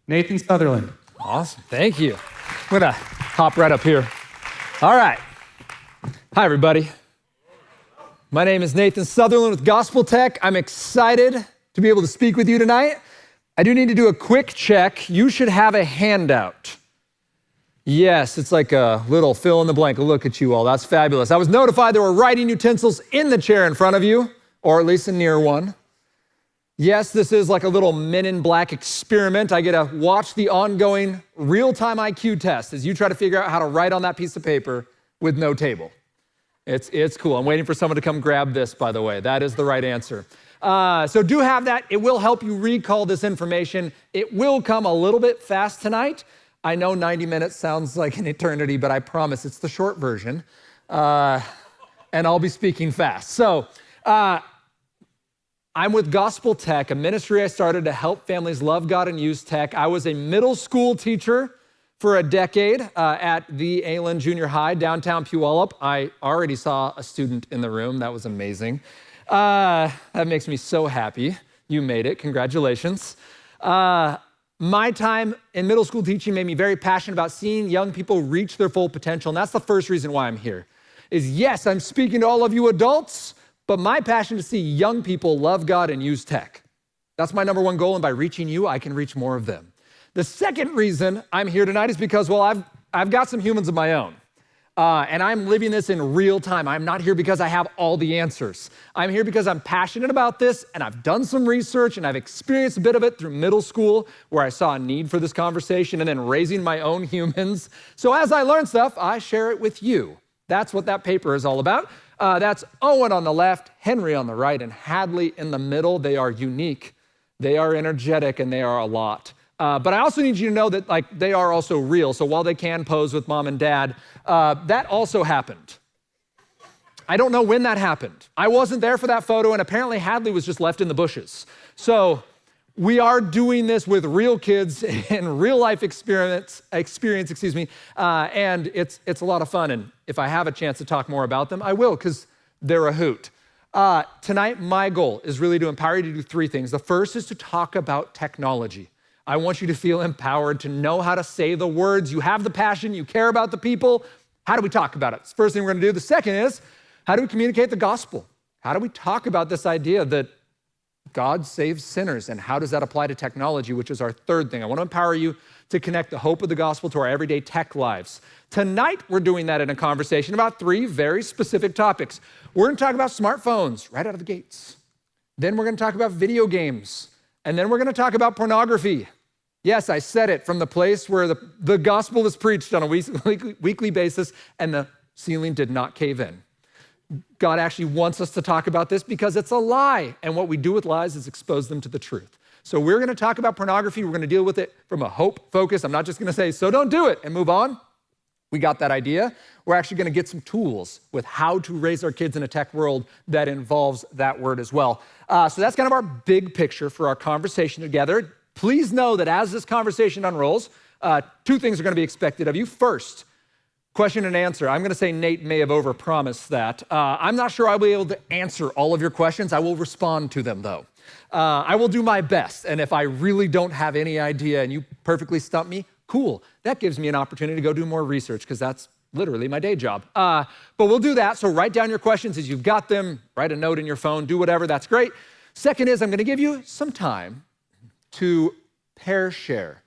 Nathan Sutherland. Awesome, thank you. I'm gonna hop right up here. All right, hi everybody. My name is Nathan Sutherland with Gospel Tech. I'm excited to be able to speak with you tonight. I do need to do a quick check. You should have a handout. Yes, it's like a little fill in the blank. Look at you all, that's fabulous. I was notified there were writing utensils in the chair in front of you, or at least near one. Yes, this is like a little Men in Black experiment. I get to watch the ongoing real-time IQ test as you try to figure out how to write on that piece of paper with no table. It's cool. I'm waiting for someone to come grab this, by the way. That is the right answer. So do have that. It will help you recall this information. It will come a little bit fast tonight. I know 90 minutes sounds like an eternity, but I promise it's the short version. And I'll be speaking fast. So I'm with Gospel Tech, a ministry I started to help families love God and use tech. I was a middle school teacher for a decade at the Aylen Junior High, downtown Puyallup. I already saw a student in the room. That was amazing. That makes me so happy. You made it. Congratulations. My time in middle school teaching made me very passionate about seeing young people reach their full potential, and that's the first reason why I'm here. Is yes, I'm speaking to all of you adults, but my passion is to see young people love God and use tech. That's my number one goal, and by reaching you, I can reach more of them. The second reason I'm here tonight is because, well, I've got some humans of my own, and I'm living this in real time. I'm not here because I have all the answers. I'm here because I'm passionate about this, and I've done some research, and I've experienced a bit of it through middle school, where I saw a need for this conversation, and then raising my own humans. So as I learn stuff, I share it with you. That's what that paper is all about. That's Owen on the left, Henry on the right, and Hadley in the middle. They are unique, they are energetic, and they are a lot. But I also need you to know that they are also real. So while they can pose with mom and dad, that also happened. I don't know when that happened. I wasn't there for that photo, and apparently Hadley was just left in the bushes. So we are doing this with real kids in real life experience, and it's a lot of fun. And if I have a chance to talk more about them, I will, because they're a hoot. Tonight, my goal is really to empower you to do three things. The first is to talk about technology. I want you to feel empowered to know how to say the words. You have the passion, you care about the people. How do we talk about it? It's the first thing we're gonna do. The second is, how do we communicate the gospel? How do we talk about this idea that God saves sinners, and how does that apply to technology, which is our third thing. I want to empower you to connect the hope of the gospel to our everyday tech lives. Tonight, we're doing that in a conversation about three very specific topics. We're going to talk about smartphones right out of the gates. Then we're going to talk about video games. And then we're going to talk about pornography. Yes, I said it, from the place where the gospel is preached on a weekly basis, and the ceiling did not cave in. God actually wants us to talk about this because it's a lie. And what we do with lies is expose them to the truth. So we're going to talk about pornography. We're going to deal with it from a hope focus. I'm not just going to say, so don't do it, and move on. We got that idea. We're actually going to get some tools with how to raise our kids in a tech world that involves that word as well. So that's kind of our big picture for our conversation together. Please know that as this conversation unrolls, two things are going to be expected of you. First, question and answer. I'm going to say Nate may have overpromised that. I'm not sure I'll be able to answer all of your questions. I will respond to them, though. I will do my best, and if I really don't have any idea and you perfectly stump me, cool. That gives me an opportunity to go do more research, because that's literally my day job. But we'll do that, so write down your questions as you've got them. Write a note in your phone, do whatever, that's great. Second is, I'm going to give you some time to pair share.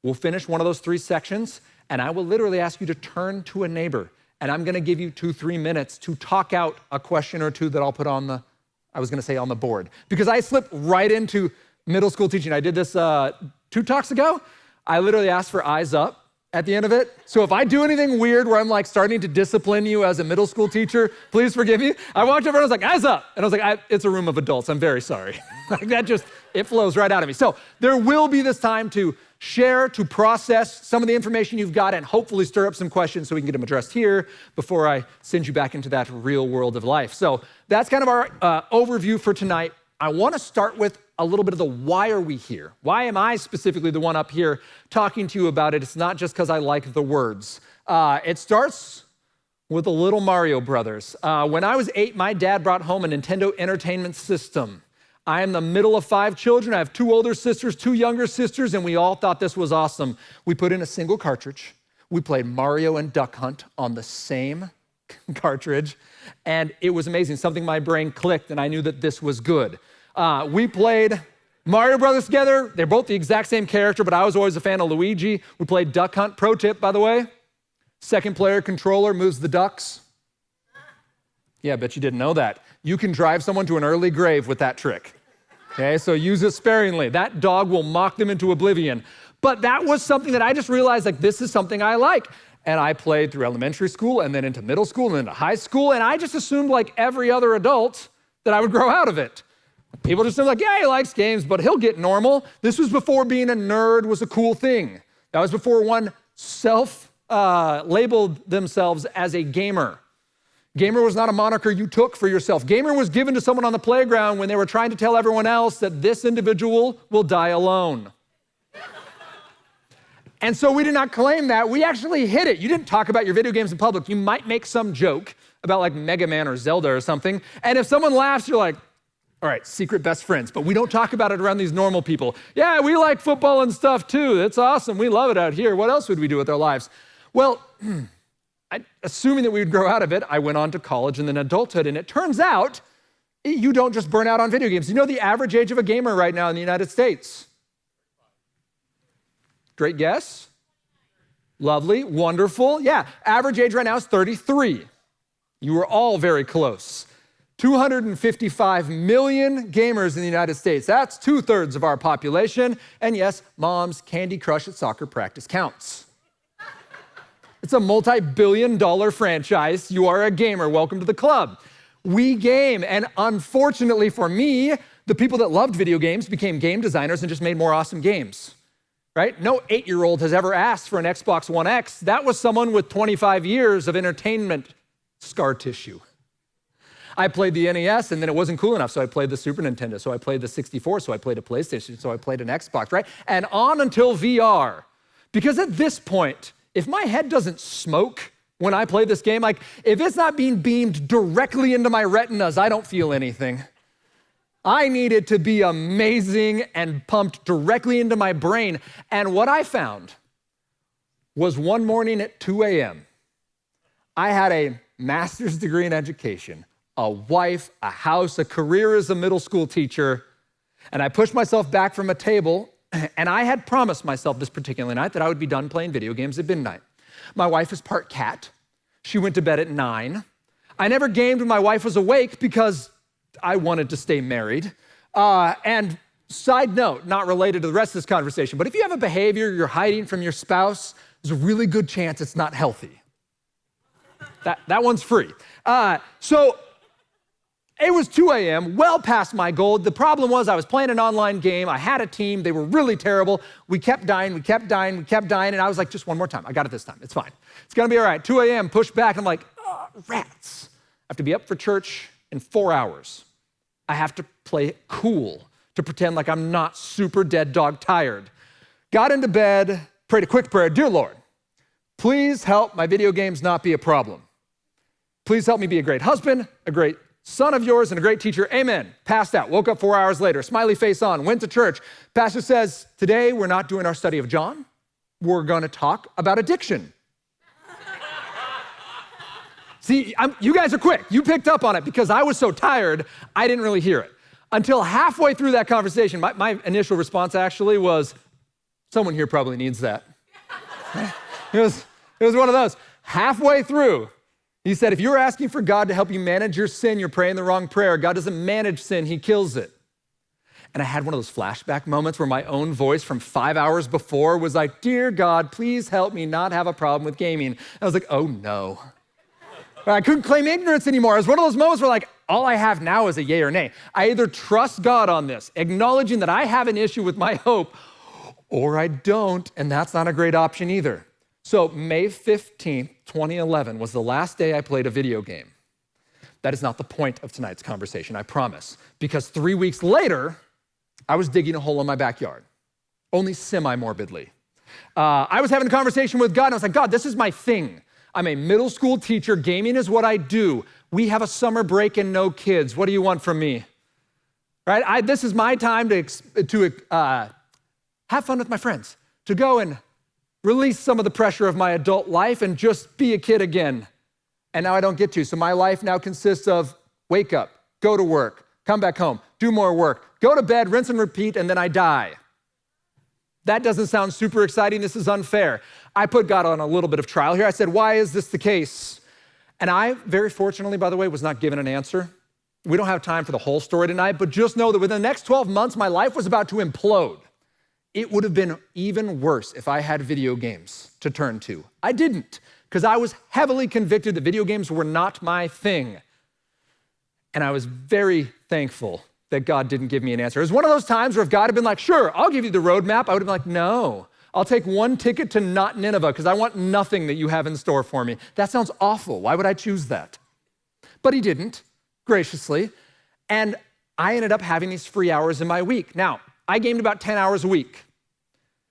We'll finish one of those three sections, and I will literally ask you to turn to a neighbor, and I'm gonna give you 2-3 minutes to talk out a question or two that I'll put on the board. Because I slipped right into middle school teaching. I did this 2 talks ago. I literally asked for eyes up at the end of it. So if I do anything weird where I'm starting to discipline you as a middle school teacher, please forgive me. I walked over and I was like, eyes up. And I was like, it's a room of adults. I'm very sorry. It flows right out of me. So there will be this time to share, to process some of the information you've got, and hopefully stir up some questions so we can get them addressed here before I send you back into that real world of life. So that's kind of our overview for tonight. I want to start with a little bit of the why are we here? Why am I specifically the one up here talking to you about it? It's not just because I like the words. It starts with the little Mario Brothers. When I was 8, my dad brought home a Nintendo Entertainment System. I am the middle of 5 children. I have 2 older sisters, 2 younger sisters, and we all thought this was awesome. We put in a single cartridge. We played Mario and Duck Hunt on the same cartridge, and it was amazing. Something in my brain clicked, and I knew that this was good. We played Mario Brothers together. They're both the exact same character, but I was always a fan of Luigi. We played Duck Hunt. Pro tip, by the way, second player controller moves the ducks. Yeah, I bet you didn't know that. You can drive someone to an early grave with that trick. Okay, so use it sparingly. That dog will mock them into oblivion. But that was something that I just realized, like, this is something I like. And I played through elementary school and then into middle school and then into high school. And I just assumed, like every other adult, that I would grow out of it. People just assumed, like, yeah, he likes games, but he'll get normal. This was before being a nerd was a cool thing. That was before one labeled themselves as a gamer. Gamer was not a moniker you took for yourself. Gamer was given to someone on the playground when they were trying to tell everyone else that this individual will die alone. And so we did not claim that. We actually hid it. You didn't talk about your video games in public. You might make some joke about like Mega Man or Zelda or something. And if someone laughs, you're like, all right, secret best friends. But we don't talk about it around these normal people. Yeah, we like football and stuff too. It's awesome. We love it out here. What else would we do with our lives? Well, assuming that we would grow out of it, I went on to college and then adulthood. And it turns out you don't just burn out on video games. You know the average age of a gamer right now in the United States? Great guess. Lovely, wonderful. Yeah, average age right now is 33. You were all very close. 255 million gamers in the United States. That's 2/3 of our population. And yes, Mom's Candy Crush at soccer practice counts. It's a multi-billion-dollar franchise. You are a gamer. Welcome to the club. We game, and unfortunately for me, the people that loved video games became game designers and just made more awesome games. Right? No 8-year-old has ever asked for an Xbox One X. That was someone with 25 years of entertainment scar tissue. I played the NES, and then it wasn't cool enough, so I played the Super Nintendo, so I played the 64, so I played a PlayStation, so I played an Xbox, right? And on until VR. Because at this point, if my head doesn't smoke when I play this game, like if it's not being beamed directly into my retinas, I don't feel anything. I need it to be amazing and pumped directly into my brain. And what I found was one morning at 2 a.m., I had a master's degree in education, a wife, a house, a career as a middle school teacher, and I pushed myself back from a table, and I had promised myself this particular night that I would be done playing video games at midnight. My wife is part cat. She went to bed at 9. I never gamed when my wife was awake because I wanted to stay married. And side note, not related to the rest of this conversation, but if you have a behavior you're hiding from your spouse, there's a really good chance it's not healthy. That one's free. So it was 2 a.m., well past my goal. The problem was I was playing an online game. I had a team. They were really terrible. We kept dying, and I was like, just one more time. I got it this time. It's fine. It's gonna be all right. 2 a.m., push back. I'm like, oh, rats. I have to be up for church in 4 hours. I have to play it cool to pretend like I'm not super dead dog tired. Got into bed, prayed a quick prayer. Dear Lord, please help my video games not be a problem. Please help me be a great husband, a great son of yours, and a great teacher. Amen. Passed out. Woke up 4 hours later. Smiley face on. Went to church. Pastor says, today we're not doing our study of John. We're going to talk about addiction. See, you guys are quick. You picked up on it because I was so tired, I didn't really hear it. Until halfway through that conversation, my initial response actually was, someone here probably needs that. It was one of those. Halfway through, he said, if you're asking for God to help you manage your sin, you're praying the wrong prayer. God doesn't manage sin, he kills it. And I had one of those flashback moments where my own voice from 5 hours before was like, dear God, please help me not have a problem with gaming. And I was like, oh no. I couldn't claim ignorance anymore. It was one of those moments where like, all I have now is a yay or nay. I either trust God on this, acknowledging that I have an issue with my hope, or I don't, and that's not a great option either. So May 15th, 2011 was the last day I played a video game. That is not the point of tonight's conversation, I promise. Because 3 weeks later, I was digging a hole in my backyard, only semi-morbidly. I was having a conversation with God, and I was like, God, this is my thing. I'm a middle school teacher. Gaming is what I do. We have a summer break and no kids. What do you want from me? right? This is my time to have fun with my friends, to go and release some of the pressure of my adult life and just be a kid again. And now I don't get to. So my life now consists of wake up, go to work, come back home, do more work, go to bed, rinse and repeat, and then I die. That doesn't sound super exciting. This is unfair. I put God on a little bit of trial here. I said, why is this the case? And I, very fortunately, by the way, was not given an answer. We don't have time for the whole story tonight, but just know that within the next 12 months, my life was about to implode. It would have been even worse if I had video games to turn to. I didn't, because I was heavily convicted that video games were not my thing. And I was very thankful that God didn't give me an answer. It was one of those times where if God had been like, sure, I'll give you the roadmap, I would have been like, no, I'll take one ticket to not Nineveh because I want nothing that you have in store for me. That sounds awful. Why would I choose that? But he didn't, graciously. And I ended up having these free hours in my week. Now, I gamed about 10 hours a week.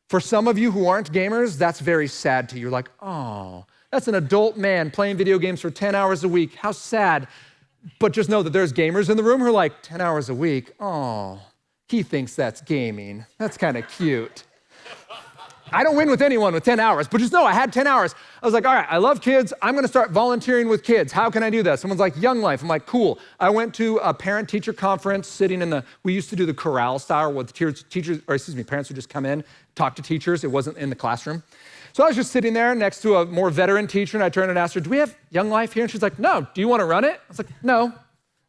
For some of you who aren't gamers, that's very sad to you. You're like, oh, that's an adult man playing video games for 10 hours a week. How sad. But just know that there's gamers in the room who are like, 10 hours a week? Oh, he thinks that's gaming. That's kind of cute. I don't win with anyone with 10 hours, but just know I had 10 hours. I was like, all right, I love kids. I'm going to start volunteering with kids. How can I do that? Someone's like, Young Life. I'm like, cool. I went to a parent-teacher conference sitting we used to do the chorale style where the parents would just come in, talk to teachers. It wasn't in the classroom. So I was just sitting there next to a more veteran teacher, and I turned and asked her, do we have Young Life here? And she's like, no. Do you want to run it? I was like, no,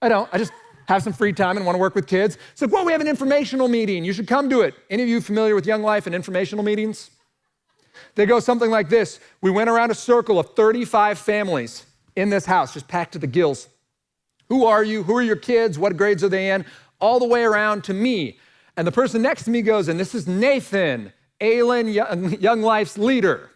I don't. I just have some free time and want to work with kids. She's like, well, we have an informational meeting. You should come to it. Any of you familiar with Young Life and informational meetings? They go something like this. We went around a circle of 35 families in this house, just packed to the gills. Who are you? Who are your kids? What grades are they in? All the way around to me. And the person next to me goes, and this is Nathan, Aylin, Young Life's leader.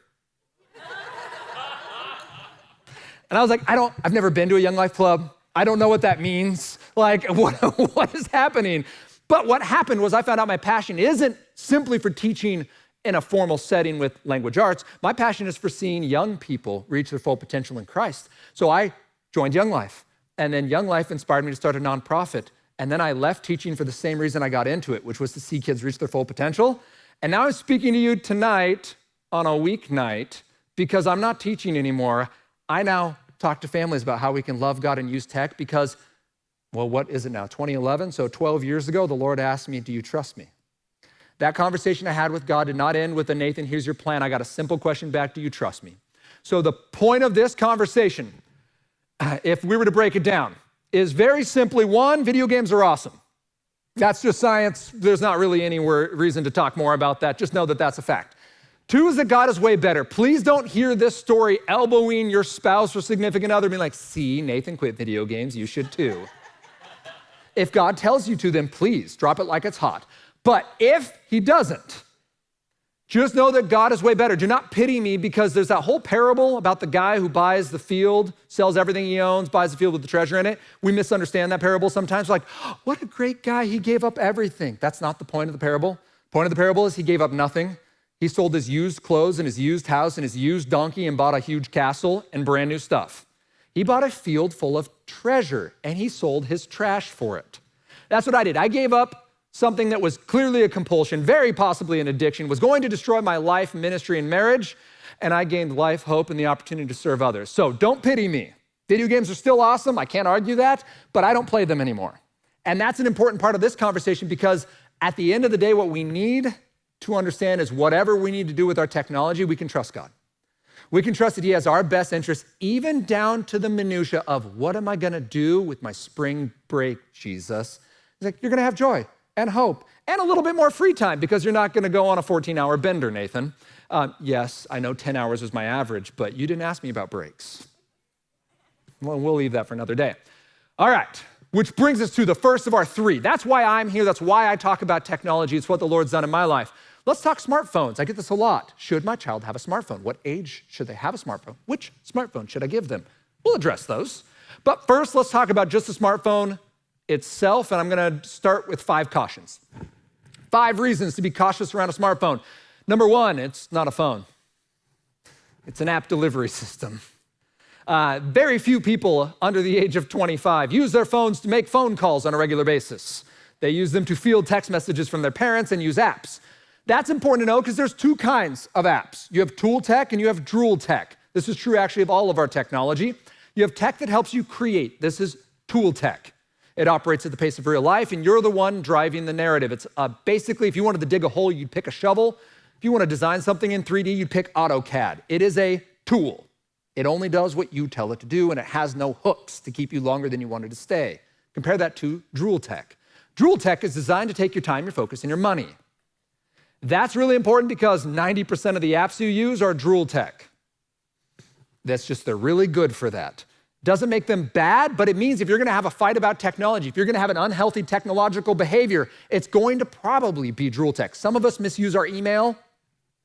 And I was like, I've never been to a Young Life club. I don't know what that means. Like, what is happening? But what happened was I found out my passion isn't simply for teaching in a formal setting with language arts. My passion is for seeing young people reach their full potential in Christ. So I joined Young Life. And then Young Life inspired me to start a nonprofit. And then I left teaching for the same reason I got into it, which was to see kids reach their full potential. And now I'm speaking to you tonight on a weeknight because I'm not teaching anymore. I now talk to families about how we can love God and use tech because, well, what is it now, 2011? So 12 years ago, the Lord asked me, do you trust me? That conversation I had with God did not end with a Nathan, here's your plan. I got a simple question back, do you trust me? So the point of this conversation, if we were to break it down, is very simply, one, video games are awesome. That's just science. There's not really any reason to talk more about that. Just know that that's a fact. Two is that God is way better. Please don't hear this story elbowing your spouse or significant other, being like, see, Nathan quit video games, you should too. If God tells you to, then please drop it like it's hot. But if he doesn't, just know that God is way better. Do not pity me because there's that whole parable about the guy who buys the field, sells everything he owns, buys the field with the treasure in it. We misunderstand that parable sometimes. We're like, oh, what a great guy. He gave up everything. That's not the point of the parable. The point of the parable is he gave up nothing. He sold his used clothes and his used house and his used donkey and bought a huge castle and brand new stuff. He bought a field full of treasure and he sold his trash for it. That's what I did. I gave up something that was clearly a compulsion, very possibly an addiction, was going to destroy my life, ministry, and marriage, and I gained life, hope, and the opportunity to serve others. So don't pity me. Video games are still awesome, I can't argue that, but I don't play them anymore. And that's an important part of this conversation because at the end of the day, what we need to understand is whatever we need to do with our technology, we can trust God. We can trust that he has our best interests, even down to the minutia of what am I gonna do with my spring break, Jesus? He's like, you're gonna have joy and hope, and a little bit more free time because you're not gonna go on a 14-hour bender, Nathan. Yes, I know 10 hours was my average, but you didn't ask me about breaks. Well, we'll leave that for another day. All right, which brings us to the first of our three. That's why I'm here, that's why I talk about technology. It's what the Lord's done in my life. Let's talk smartphones. I get this a lot. Should my child have a smartphone? What age should they have a smartphone? Which smartphone should I give them? We'll address those. But first, let's talk about just the smartphone itself, and I'm gonna start with 5 cautions. 5 reasons to be cautious around a smartphone. Number 1, it's not a phone. It's an app delivery system. Very few people under the age of 25 use their phones to make phone calls on a regular basis. They use them to field text messages from their parents and use apps. That's important to know because there's two kinds of apps. You have tool tech and you have drool tech. This is true actually of all of our technology. You have tech that helps you create. This is tool tech. It operates at the pace of real life, and you're the one driving the narrative. It's basically, if you wanted to dig a hole, you'd pick a shovel. If you want to design something in 3D, you'd pick AutoCAD. It is a tool. It only does what you tell it to do, and it has no hooks to keep you longer than you wanted to stay. Compare that to drool tech. Drool tech is designed to take your time, your focus, and your money. That's really important because 90% of the apps you use are drool tech. That's just, they're really good for that. Doesn't make them bad, but it means if you're gonna have a fight about technology, if you're gonna have an unhealthy technological behavior, it's going to probably be drool tech. Some of us misuse our email.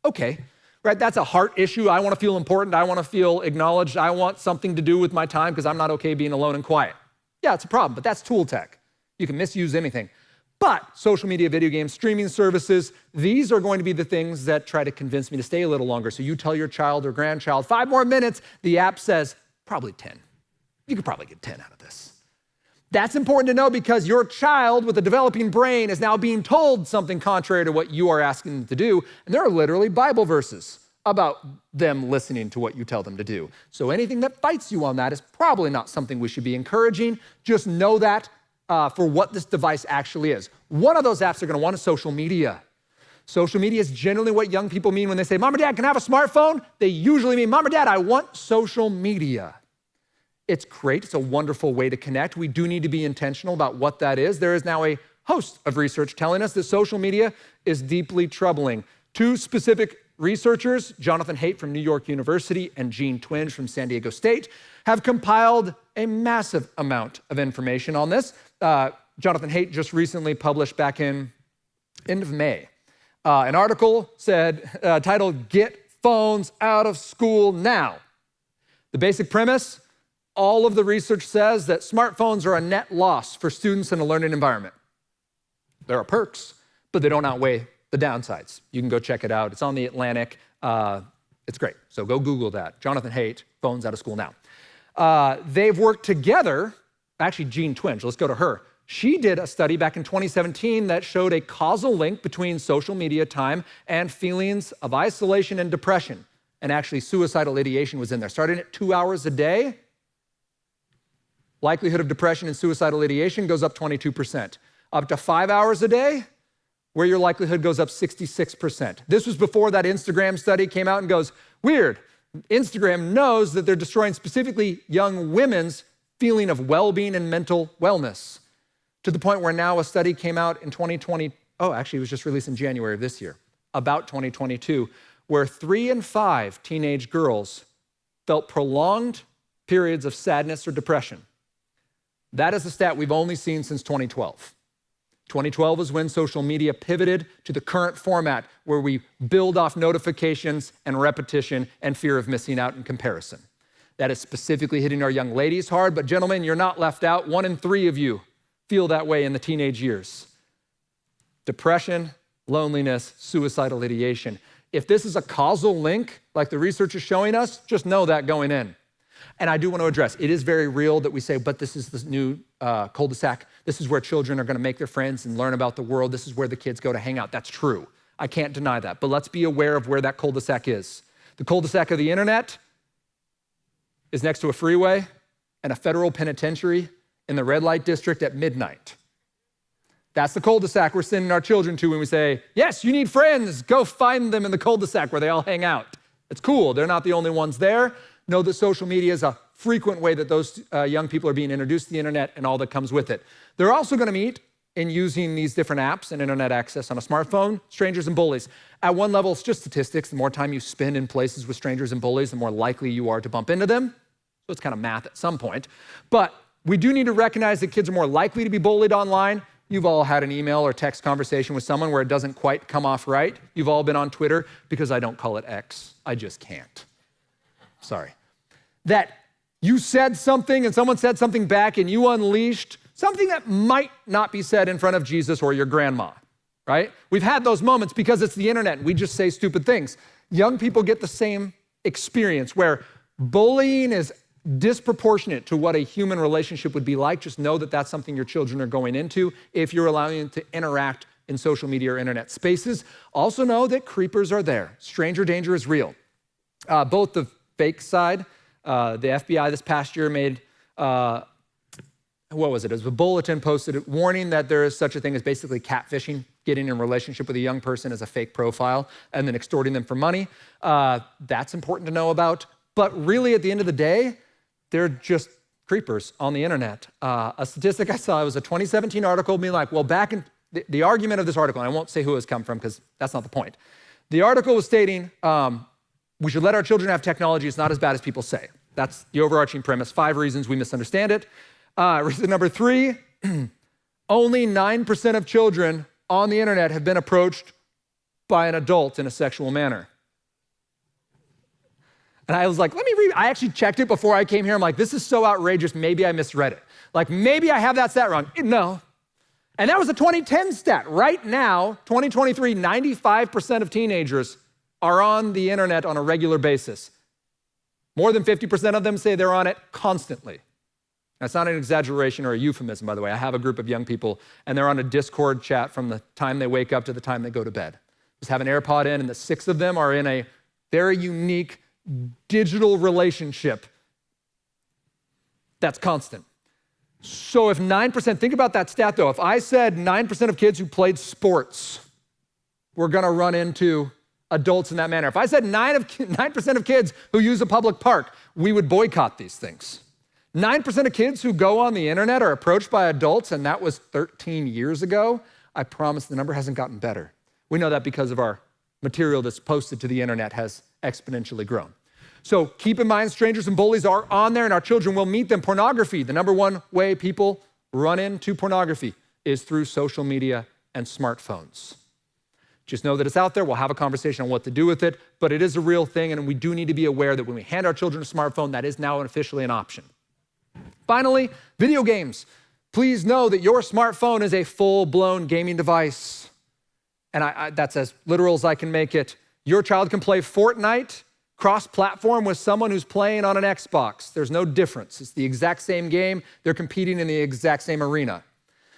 Okay, right? That's a heart issue. I wanna feel important. I wanna feel acknowledged. I want something to do with my time because I'm not okay being alone and quiet. Yeah, it's a problem, but that's tool tech. You can misuse anything. But social media, video games, streaming services, these are going to be the things that try to convince me to stay a little longer. So you tell your child or grandchild, 5 more minutes, the app says, probably 10. You could probably get 10 out of this. That's important to know because your child with a developing brain is now being told something contrary to what you are asking them to do. And there are literally Bible verses about them listening to what you tell them to do. So anything that fights you on that is probably not something we should be encouraging. Just know that for what this device actually is. One of those apps they're gonna want is social media. Social media is generally what young people mean when they say, Mom or Dad, can I have a smartphone? They usually mean, Mom or Dad, I want social media. It's great, it's a wonderful way to connect. We do need to be intentional about what that is. There is now a host of research telling us that social media is deeply troubling. 2 specific researchers, Jonathan Haidt from New York University and Jean Twenge from San Diego State, have compiled a massive amount of information on this. Jonathan Haidt just recently published back in end of May an article titled, Get Phones Out of School Now. The basic premise, all of the research says that smartphones are a net loss for students in a learning environment. There are perks, but they don't outweigh the downsides. You can go check it out. It's on The Atlantic. It's great. So go Google that. Jonathan Haidt, Phones Out of School Now. They've worked together, actually Jean Twenge, let's go to her. She did a study back in 2017 that showed a causal link between social media time and feelings of isolation and depression. And actually suicidal ideation was in there. Starting at 2 hours a day, likelihood of depression and suicidal ideation goes up 22%. Up to 5 hours a day, where your likelihood goes up 66%. This was before that Instagram study came out and goes, weird, Instagram knows that they're destroying specifically young women's feeling of well-being and mental wellness, to the point where now a study came out in 2020, actually it was just released in January of this year, about 2022, where 3 in 5 teenage girls felt prolonged periods of sadness or depression. That is a stat we've only seen since 2012. 2012 is when social media pivoted to the current format where we build off notifications and repetition and fear of missing out in comparison. That is specifically hitting our young ladies hard, but gentlemen, you're not left out. 1 in 3 of you feel that way in the teenage years. Depression, loneliness, suicidal ideation. If this is a causal link, like the research is showing us, just know that going in. And I do want to address, it is very real that we say, but this is the new cul-de-sac. This is where children are going to make their friends and learn about the world. This is where the kids go to hang out. That's true. I can't deny that. But let's be aware of where that cul-de-sac is. The cul-de-sac of the internet is next to a freeway and a federal penitentiary in the red light district at midnight. That's the cul-de-sac we're sending our children to when we say, yes, you need friends. Go find them in the cul-de-sac where they all hang out. It's cool. They're not the only ones there. Know that social media is a frequent way that those young people are being introduced to the internet and all that comes with it. They're also going to meet in using these different apps and internet access on a smartphone, strangers and bullies. At one level, it's just statistics. The more time you spend in places with strangers and bullies, the more likely you are to bump into them. So it's kind of math at some point. But we do need to recognize that kids are more likely to be bullied online. You've all had an email or text conversation with someone where it doesn't quite come off right. You've all been on Twitter, because I don't call it X. I just can't. Sorry. That you said something and someone said something back and you unleashed something that might not be said in front of Jesus or your grandma, right? We've had those moments because it's the internet and we just say stupid things. Young people get the same experience where bullying is disproportionate to what a human relationship would be like. Just know that that's something your children are going into if you're allowing them to interact in social media or internet spaces. Also know that creepers are there. Stranger danger is real. Both the fake side, the FBI this past year made, what was it? It was a bulletin posted warning that there is such a thing as basically catfishing, getting in a relationship with a young person as a fake profile and then extorting them for money. That's important to know about. But really, at the end of the day, they're just creepers on the internet. A statistic I saw, it was a 2017 article being like, well, back in the argument of this article, and I won't say who it's come from because that's not the point. The article was stating we should let our children have technology. It's not as bad as people say. That's the overarching premise. 5 reasons we misunderstand it. Reason number 3, only 9% of children on the internet have been approached by an adult in a sexual manner. And I was like, let me read. I actually checked it before I came here. I'm like, this is so outrageous. Maybe I misread it. Like, maybe I have that stat wrong. No. And that was a 2010 stat. Right now, 2023, 95% of teenagers are on the internet on a regular basis. More than 50% of them say they're on it constantly. That's not an exaggeration or a euphemism, by the way. I have a group of young people, and they're on a Discord chat from the time they wake up to the time they go to bed. Just have an AirPod in, and the 6 of them are in a very unique digital relationship that's constant. So if 9%, think about that stat though. If I said 9% of kids who played sports were gonna run into adults in that manner. If I said 9% of kids who use a public park, we would boycott these things. 9% of kids who go on the internet are approached by adults, and that was 13 years ago. I promise the number hasn't gotten better. We know that because of our material that's posted to the internet has exponentially grown. So keep in mind, strangers and bullies are on there, and our children will meet them. Pornography, the number one way people run into pornography is through social media and smartphones. Just know that it's out there. We'll have a conversation on what to do with it, but it is a real thing, and we do need to be aware that when we hand our children a smartphone, that is now officially an option. Finally, video games. Please know that your smartphone is a full-blown gaming device. And that's as literal as I can make it. Your child can play Fortnite cross-platform with someone who's playing on an Xbox. There's no difference. It's the exact same game. They're competing in the exact same arena.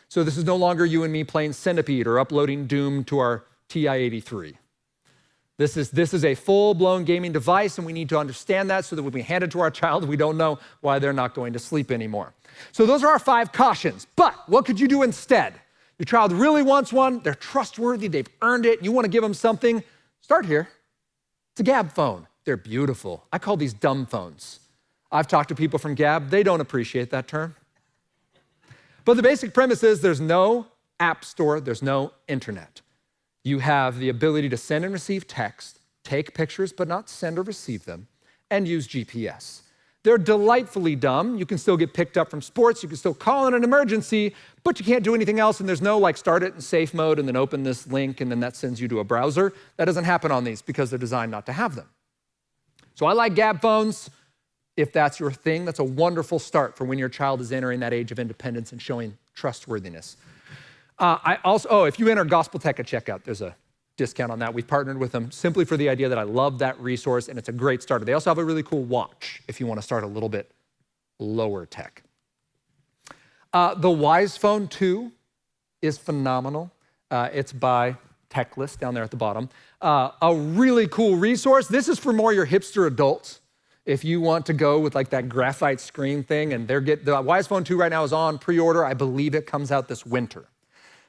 So this is no longer you and me playing Centipede or uploading Doom to our TI-83. This is a full-blown gaming device, and we need to understand that so that when we hand it to our child, we don't know why they're not going to sleep anymore. So those are our 5 cautions. But what could you do instead? Your child really wants one. They're trustworthy. They've earned it. You want to give them something. Start here. It's a Gab phone. They're beautiful. I call these dumb phones. I've talked to people from Gab. They don't appreciate that term. But the basic premise is there's no app store. There's no internet. You have the ability to send and receive text, take pictures but not send or receive them, and use GPS. They're delightfully dumb. You can still get picked up from sports. You can still call in an emergency, but you can't do anything else, and there's no like start it in safe mode and then open this link and then that sends you to a browser. That doesn't happen on these because they're designed not to have them. So I like Gab phones. If that's your thing, that's a wonderful start for when your child is entering that age of independence and showing trustworthiness. If you enter Gospel Tech at checkout, there's a discount on that. We've partnered with them simply for the idea that I love that resource, and it's a great starter. They also have a really cool watch if you want to start a little bit lower tech. The Wise Phone 2 is phenomenal. It's by Techlist down there at the bottom. A really cool resource. This is for more your hipster adults. If you want to go with like that graphite screen thing, and the Wise Phone 2 right now is on pre-order. I believe it comes out this winter.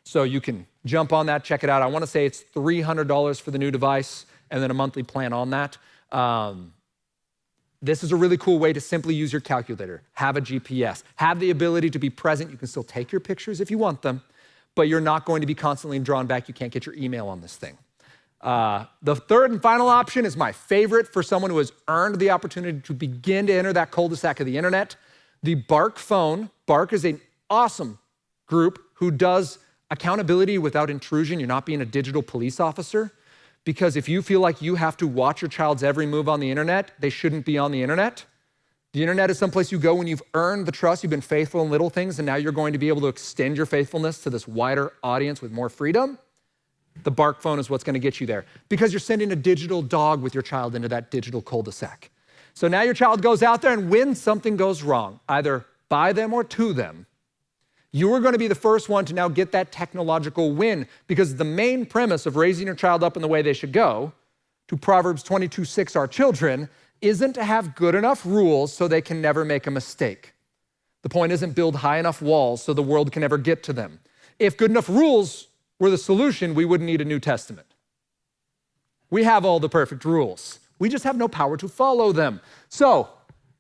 So you can jump on that, check it out. I want to say it's $300 for the new device and then a monthly plan on that. This is a really cool way to simply use your calculator, have a GPS, have the ability to be present. You can still take your pictures if you want them, but you're not going to be constantly drawn back. You can't get your email on this thing. The third and final option is my favorite for someone who has earned the opportunity to begin to enter that cul-de-sac of the internet. The Bark phone. Bark is an awesome group who does accountability without intrusion. You're not being a digital police officer, because if you feel like you have to watch your child's every move on the internet, they shouldn't be on the internet. The internet is someplace you go when you've earned the trust, you've been faithful in little things, and now you're going to be able to extend your faithfulness to this wider audience with more freedom. The Bark phone is what's going to get you there, because you're sending a digital dog with your child into that digital cul-de-sac. So now your child goes out there, and when something goes wrong, either by them or to them, you are going to be the first one to now get that technological win, because the main premise of raising your child up in the way they should go, to Proverbs 22:6, our children, isn't to have good enough rules so they can never make a mistake. The point isn't build high enough walls so the world can never get to them. If good enough rules were the solution, we wouldn't need a New Testament. We have all the perfect rules. We just have no power to follow them. So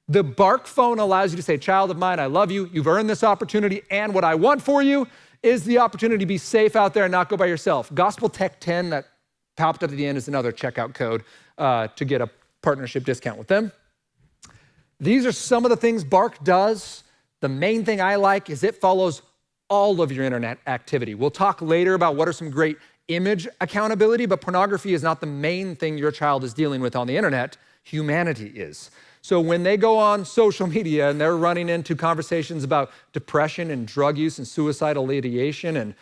the Bark phone allows you to say, child of mine, I love you. You've earned this opportunity. And what I want for you is the opportunity to be safe out there and not go by yourself. Gospel Tech 10, that popped up at the end, is another checkout code to get a partnership discount with them. These are some of the things Bark does. The main thing I like is it follows all of your internet activity. We'll talk later about what are some great image accountability, but pornography is not the main thing your child is dealing with on the internet. Humanity is. So when they go on social media and they're running into conversations about depression and drug use and suicidal ideation and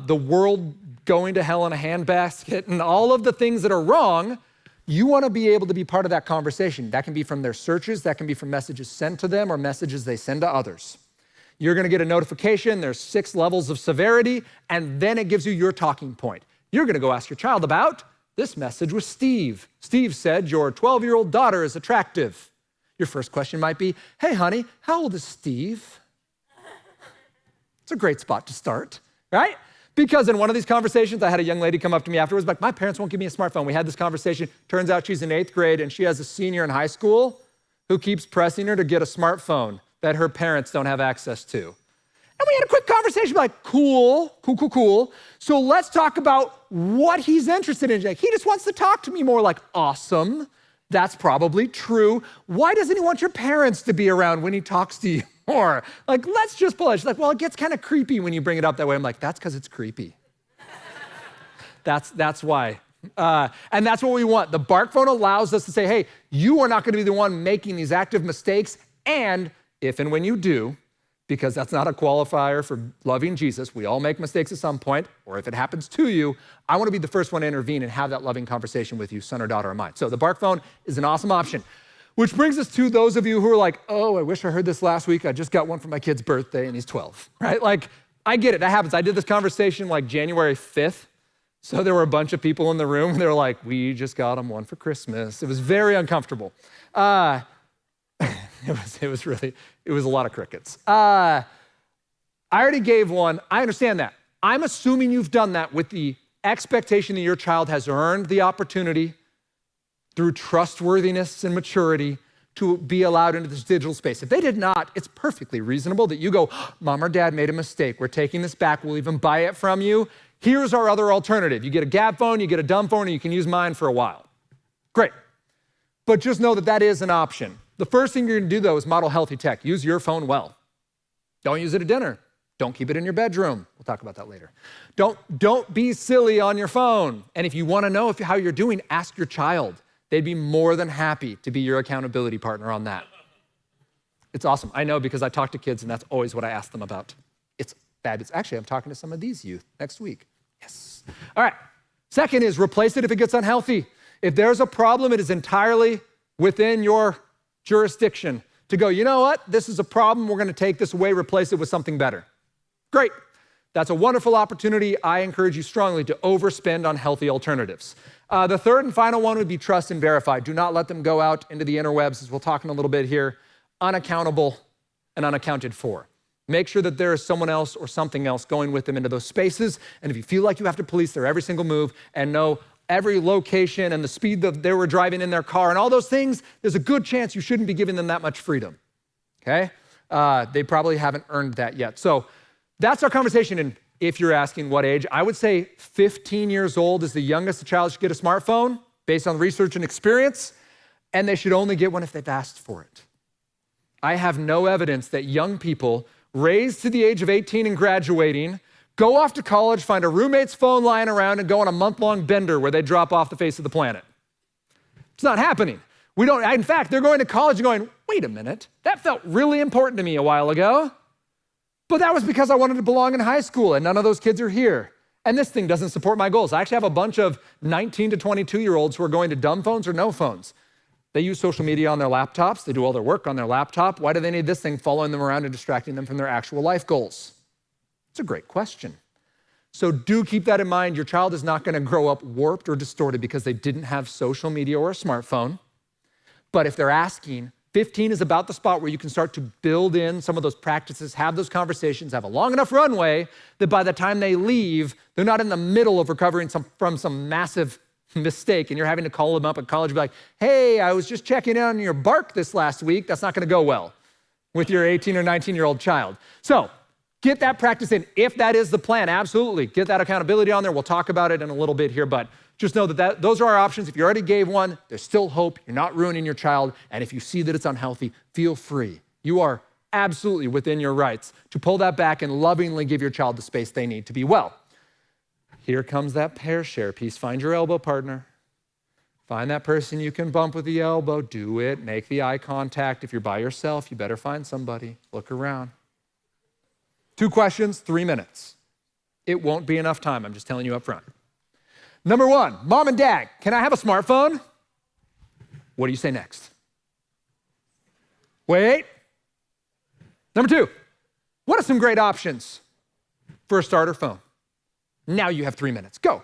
the world going to hell in a handbasket and all of the things that are wrong, you want to be able to be part of that conversation. That can be from their searches, that can be from messages sent to them or messages they send to others. You're going to get a notification, there's 6 levels of severity, and then it gives you your talking point. You're going to go ask your child about, this message was Steve. Steve said your 12-year-old daughter is attractive. Your first question might be, hey honey, how old is Steve? It's a great spot to start, right? Because in one of these conversations, I had a young lady come up to me afterwards, like, my parents won't give me a smartphone. We had this conversation. Turns out she's in 8th grade, and she has a senior in high school who keeps pressing her to get a smartphone that her parents don't have access to. And we had a quick conversation, like, cool. So let's talk about what he's interested in. Like, he just wants to talk to me more. Like, awesome. That's probably true. Why doesn't he want your parents to be around when he talks to you more? Like, let's just pull it. She's like, well, it gets kind of creepy when you bring it up that way. I'm like, that's because it's creepy. That's why. And that's what we want. The Bark phone allows us to say, hey, you are not going to be the one making these active mistakes. And if and when you do, because that's not a qualifier for loving Jesus, we all make mistakes at some point, or if it happens to you, I want to be the first one to intervene and have that loving conversation with you, son or daughter of mine. So the Bark phone is an awesome option. Which brings us to those of you who are like, oh, I wish I heard this last week. I just got one for my kid's birthday and he's 12, right? Like, I get it, that happens. I did this conversation like January 5th. So there were a bunch of people in the room and they were like, we just got him one for Christmas. It was very uncomfortable. It was a lot of crickets. I already gave one. I understand that. I'm assuming you've done that with the expectation that your child has earned the opportunity through trustworthiness and maturity to be allowed into this digital space. If they did not, it's perfectly reasonable that you go, mom or dad made a mistake. We're taking this back. We'll even buy it from you. Here's our other alternative. You get a gab phone, you get a dumb phone, and you can use mine for a while. Great. But just know that that is an option. The first thing you're gonna do though is model healthy tech. Use your phone well. Don't use it at dinner. Don't keep it in your bedroom. We'll talk about that later. Don't be silly on your phone. And if you wanna know how you're doing, ask your child. They'd be more than happy to be your accountability partner on that. It's awesome. I know because I talk to kids and that's always what I ask them about. It's fabulous. Actually, I'm talking to some of these youth next week. Yes. All right. Second is replace it if it gets unhealthy. If there's a problem, it is entirely within your jurisdiction to go, you know what? This is a problem. We're going to take this away, replace it with something better. Great. That's a wonderful opportunity. I encourage you strongly to overspend on healthy alternatives. The third and final one would be trust and verify. Do not let them go out into the interwebs, as we'll talk in a little bit here, unaccountable and unaccounted for. Make sure that there is someone else or something else going with them into those spaces. And if you feel like you have to police their every single move and know every location and the speed that they were driving in their car and all those things, there's a good chance you shouldn't be giving them that much freedom, okay? They probably haven't earned that yet. So that's our conversation. And if you're asking what age, I would say 15 years old is the youngest a child should get a smartphone based on research and experience, and they should only get one if they've asked for it. I have no evidence that young people raised to the age of 18 and graduating go off to college, find a roommate's phone lying around, and go on a month-long bender where they drop off the face of the planet. It's not happening. In fact, they're going to college and going, wait a minute, that felt really important to me a while ago, but that was because I wanted to belong in high school, and none of those kids are here. And this thing doesn't support my goals. I actually have a bunch of 19 to 22-year-olds who are going to dumb phones or no phones. They use social media on their laptops. They do all their work on their laptop. Why do they need this thing following them around and distracting them from their actual life goals? It's a great question. So do keep that in mind. Your child is not going to grow up warped or distorted because they didn't have social media or a smartphone. But if they're asking, 15 is about the spot where you can start to build in some of those practices, have those conversations, have a long enough runway that by the time they leave, they're not in the middle of recovering from some massive mistake and you're having to call them up at college and be like, hey, I was just checking in on your bark this last week. That's not going to go well with your 18 or 19-year-old child. So get that practice in. If that is the plan, absolutely. Get that accountability on there. We'll talk about it in a little bit here, but just know that those are our options. If you already gave one, there's still hope. You're not ruining your child. And if you see that it's unhealthy, feel free. You are absolutely within your rights to pull that back and lovingly give your child the space they need to be well. Here comes that pair share piece. Find your elbow partner. Find that person you can bump with the elbow. Do it. Make the eye contact. If you're by yourself, you better find somebody. Look around. 2 questions, 3 minutes. It won't be enough time. I'm just telling you up front. Number 1, Mom and Dad, can I have a smartphone? What do you say next? Wait. Number 2, what are some great options for a starter phone? Now you have 3 minutes. Go.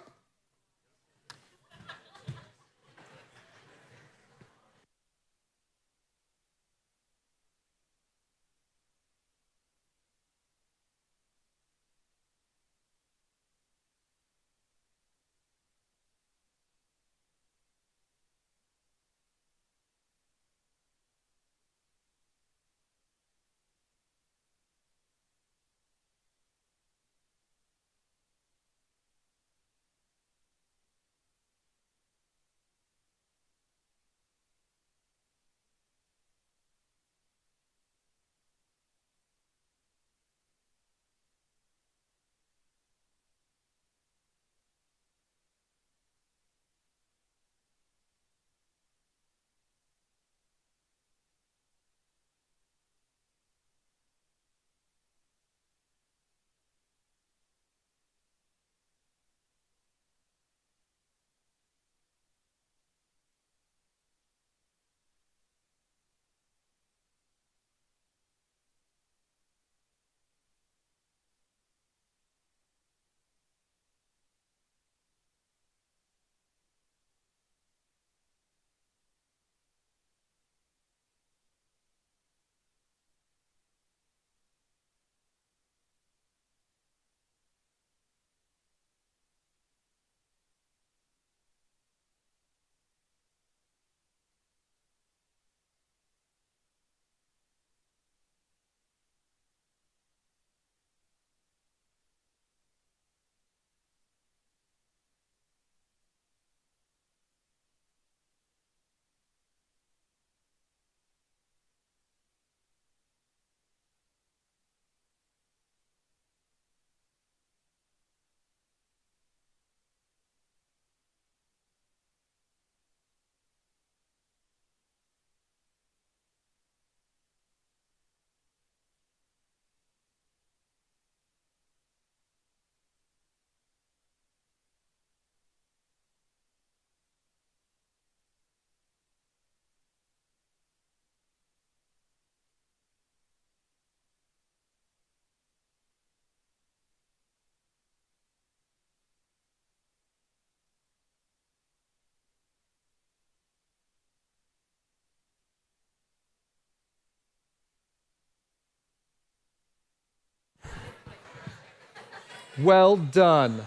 Well done.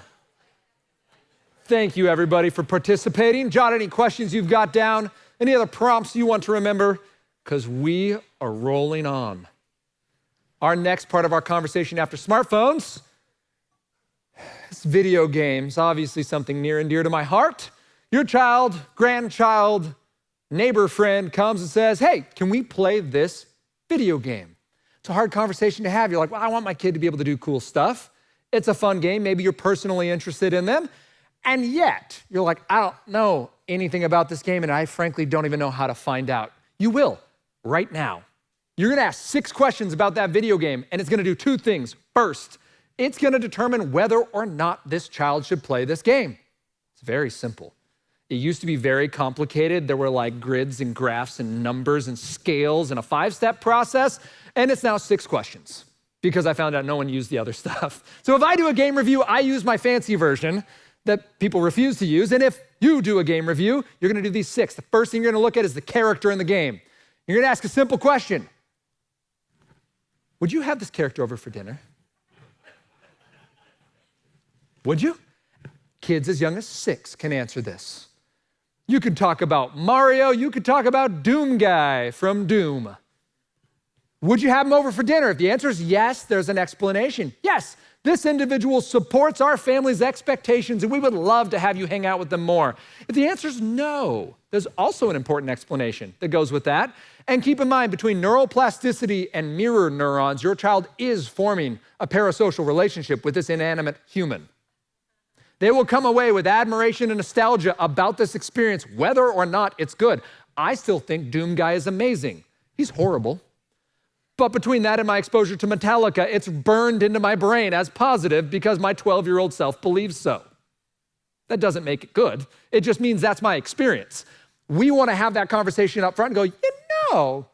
Thank you, everybody, for participating. Jot any questions you've got down, any other prompts you want to remember, because we are rolling on. Our next part of our conversation after smartphones is video games, obviously something near and dear to my heart. Your child, grandchild, neighbor, friend comes and says, hey, can we play this video game? It's a hard conversation to have. You're like, well, I want my kid to be able to do cool stuff. It's a fun game. Maybe you're personally interested in them. And yet, you're like, I don't know anything about this game, and I frankly don't even know how to find out. You will, right now. You're gonna ask 6 questions about that video game, and it's gonna do 2 things. First, it's gonna determine whether or not this child should play this game. It's very simple. It used to be very complicated. There were like grids and graphs and numbers and scales and a 5-step process, and it's now 6 questions because I found out no one used the other stuff. So if I do a game review, I use my fancy version that people refuse to use, and if you do a game review, you're gonna do these 6. The first thing you're gonna look at is the character in the game. You're gonna ask a simple question. Would you have this character over for dinner? Would you? Kids as young as 6 can answer this. You could talk about Mario, you could talk about Doom Guy from Doom. Would you have him over for dinner? If the answer is yes, there's an explanation. Yes, this individual supports our family's expectations and we would love to have you hang out with them more. If the answer is no, there's also an important explanation that goes with that. And keep in mind, between neuroplasticity and mirror neurons, your child is forming a parasocial relationship with this inanimate human. They will come away with admiration and nostalgia about this experience, whether or not it's good. I still think Doom Guy is amazing. He's horrible. But between that and my exposure to Metallica, it's burned into my brain as positive because my 12-year-old self believes so. That doesn't make it good. It just means that's my experience. We want to have that conversation up front and go,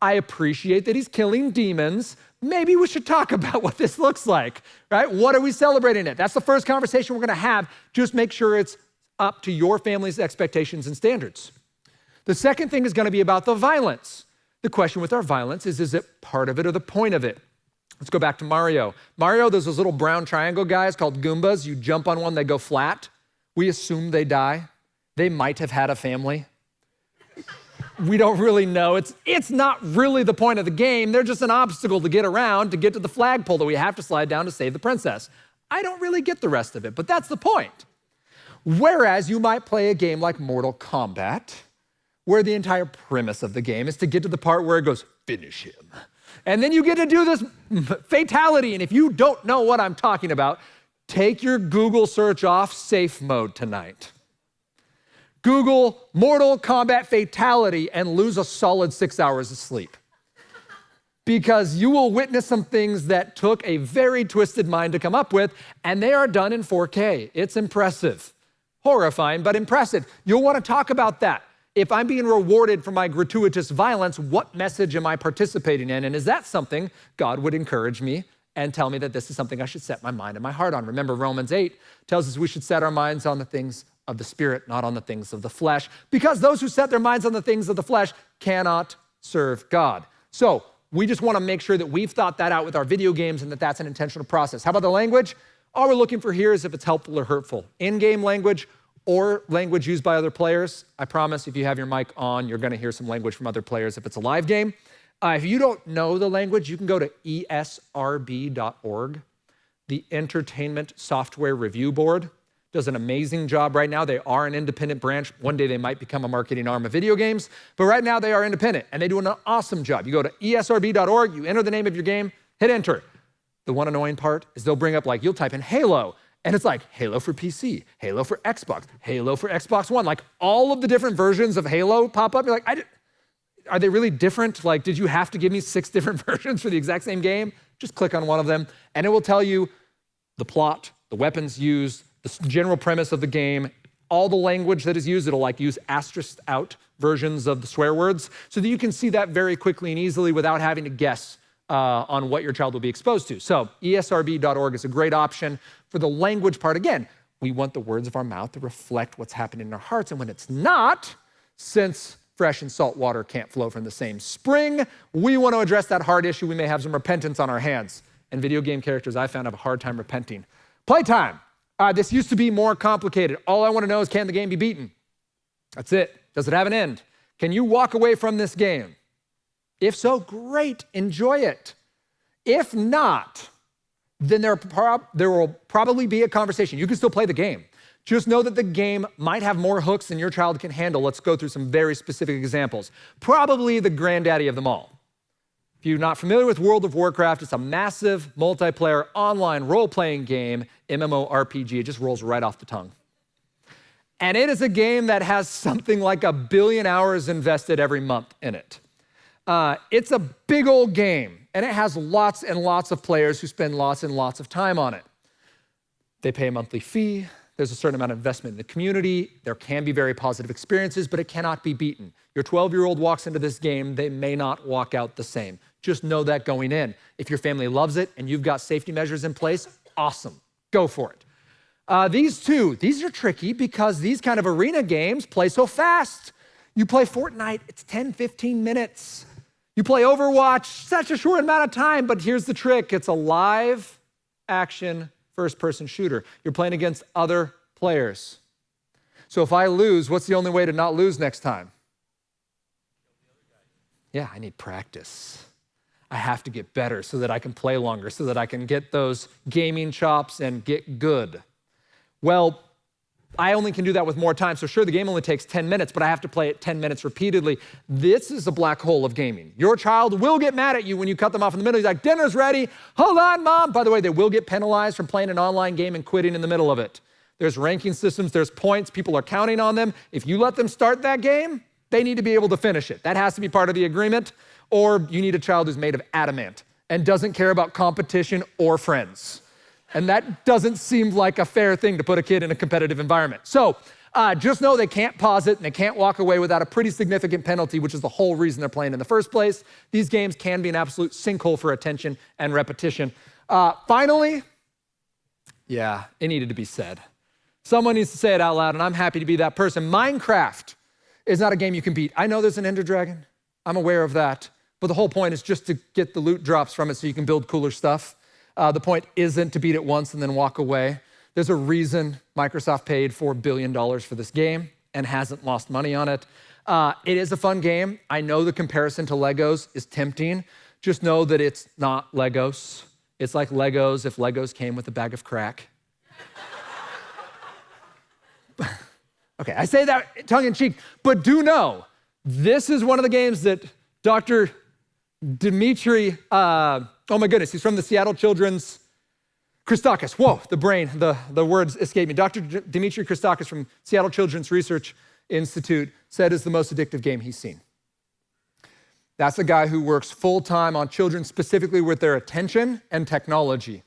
I appreciate that he's killing demons. Maybe we should talk about what this looks like, right? What are we celebrating it? That's the first conversation we're gonna have. Just make sure it's up to your family's expectations and standards. The second thing is gonna be about the violence. The question with our violence is it part of it or the point of it? Let's go back to Mario. Mario, there's those little brown triangle guys called Goombas. You jump on one, they go flat. We assume they die. They might have had a family. We don't really know. It's not really the point of the game. They're just an obstacle to get around, to get to the flagpole that we have to slide down to save the princess. I don't really get the rest of it, but that's the point. Whereas you might play a game like Mortal Kombat, where the entire premise of the game is to get to the part where it goes, finish him. And then you get to do this fatality. And if you don't know what I'm talking about, take your Google search off safe mode tonight. Google Mortal Kombat fatality and lose a solid 6 hours of sleep. Because you will witness some things that took a very twisted mind to come up with, and they are done in 4K. It's impressive. Horrifying, but impressive. You'll want to talk about that. If I'm being rewarded for my gratuitous violence, what message am I participating in? And is that something God would encourage me and tell me that this is something I should set my mind and my heart on? Remember, Romans 8 tells us we should set our minds on the things of the Spirit, not on the things of the flesh, because those who set their minds on the things of the flesh cannot serve God. So we just want to make sure that we've thought that out with our video games and that that's an intentional process. How about the language? All we're looking for here is if it's helpful or hurtful. In-game language or language used by other players. I promise if you have your mic on, you're going to hear some language from other players if it's a live game. If you don't know the language, you can go to esrb.org. The Entertainment Software Review Board does an amazing job right now. They are an independent branch. One day they might become a marketing arm of video games, but right now they are independent and they do an awesome job. You go to esrb.org, you enter the name of your game, hit enter. The one annoying part is they'll bring up like, you'll type in Halo, and it's like Halo for PC, Halo for Xbox, Halo for Xbox One. Like all of the different versions of Halo pop up. You're like, are they really different? Like, did you have to give me 6 different versions for the exact same game? Just click on one of them and it will tell you the plot, the weapons used, the general premise of the game, all the language that is used. It'll like use asterisked out versions of the swear words so that you can see that very quickly and easily without having to guess on what your child will be exposed to. So esrb.org is a great option. For the language part, again, we want the words of our mouth to reflect what's happening in our hearts. And when it's not, since fresh and salt water can't flow from the same spring, we want to address that hard issue. We may have some repentance on our hands. And video game characters, I found, have a hard time repenting. Playtime. This used to be more complicated. All I want to know is, can the game be beaten? That's it. Does it have an end? Can you walk away from this game? If so, great, enjoy it. If not, then there will probably be a conversation. You can still play the game. Just know that the game might have more hooks than your child can handle. Let's go through some very specific examples. Probably the granddaddy of them all. If you're not familiar with World of Warcraft, it's a massive multiplayer online role-playing game, MMORPG. It just rolls right off the tongue. And it is a game that has something like 1 billion hours invested every month in it. It's a big old game, and it has lots and lots of players who spend lots and lots of time on it. They pay a monthly fee, There's a certain amount of investment in the community. There can be very positive experiences, but it cannot be beaten. Your 12-year-old walks into this game, they may not walk out the same. Just know that going in. If your family loves it and you've got safety measures in place, awesome, go for it. These are tricky because these kind of arena games play so fast. You play Fortnite, it's 10, 15 minutes. You play Overwatch, such a short amount of time, but here's the trick. It's a live action first-person shooter. You're playing against other players. So if I lose, what's the only way to not lose next time? Yeah, I need practice. I have to get better so that I can play longer, so that I can get those gaming chops and get good. Well, I only can do that with more time. So sure, the game only takes 10 minutes, but I have to play it 10 minutes repeatedly. This is a black hole of gaming. Your child will get mad at you when you cut them off in the middle. He's like, dinner's ready. Hold on, Mom. By the way, they will get penalized from playing an online game and quitting in the middle of it. There's ranking systems, there's points, people are counting on them. If you let them start that game, they need to be able to finish it. That has to be part of the agreement, or you need a child who's made of adamant and doesn't care about competition or friends. And that doesn't seem like a fair thing to put a kid in a competitive environment. So just know they can't pause it and they can't walk away without a pretty significant penalty, which is the whole reason they're playing in the first place. These games can be an absolute sinkhole for attention and repetition. Finally, yeah, it needed to be said. Someone needs to say it out loud, and I'm happy to be that person. Minecraft is not a game you can beat. I know there's an Ender Dragon. I'm aware of that. But the whole point is just to get the loot drops from it so you can build cooler stuff. The point isn't to beat it once and then walk away. There's a reason Microsoft paid $4 billion for this game and hasn't lost money on it. It is a fun game. I know the comparison to Legos is tempting. Just know that it's not Legos. It's like Legos if Legos came with a bag of crack. Okay, I say that tongue in cheek, but do know, this is one of the games that Dr. Dimitri, oh my goodness, he's from the Seattle Children's, Christakis, whoa, the brain, the words escape me. Dr. Dimitri Christakis from Seattle Children's Research Institute said it's the most addictive game he's seen. That's a guy who works full-time on children, specifically with their attention and technology.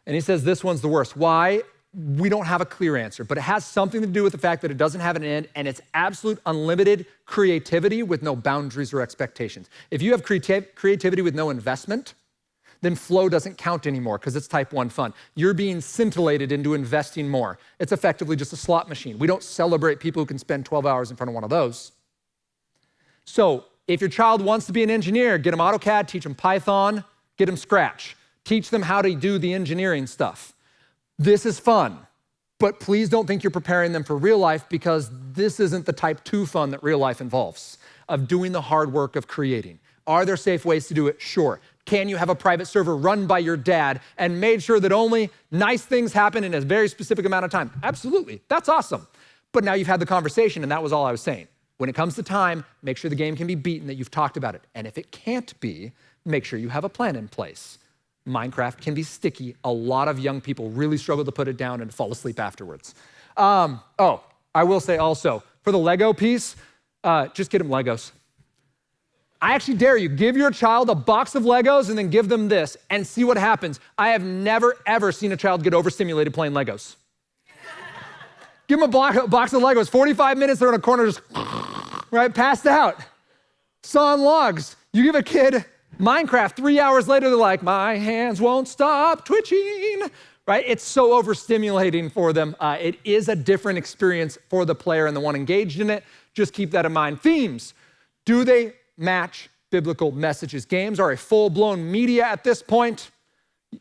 And he says this one's the worst. Why? We don't have a clear answer, but it has something to do with the fact that it doesn't have an end and it's absolute unlimited creativity with no boundaries or expectations. If you have creativity with no investment, then flow doesn't count anymore because it's type 1 fun. You're being scintillated into investing more. It's effectively just a slot machine. We don't celebrate people who can spend 12 hours in front of one of those. So if your child wants to be an engineer, get them AutoCAD, teach them Python, get them Scratch. Teach them how to do the engineering stuff. This is fun, but please don't think you're preparing them for real life because this isn't the type 2 fun that real life involves, of doing the hard work of creating. Are there safe ways to do it? Sure. Can you have a private server run by your dad and made sure that only nice things happen in a very specific amount of time? Absolutely, that's awesome. But now you've had the conversation and that was all I was saying. When it comes to time, make sure the game can be beaten, that you've talked about it. And if it can't be, make sure you have a plan in place. Minecraft can be sticky. A lot of young people really struggle to put it down and fall asleep afterwards. I will say also, for the Lego piece, just get them Legos. I actually dare you, give your child a box of Legos and then give them this and see what happens. I have never, ever seen a child get overstimulated playing Legos. Give them a box of Legos, 45 minutes, they're in a corner just, right, passed out. Sawing logs. You give a kid Minecraft, 3 hours later, they're like, my hands won't stop twitching, right? It's so overstimulating for them. It is a different experience for the player and the one engaged in it. Just keep that in mind. Themes, do they match biblical messages? Games are a full-blown media at this point.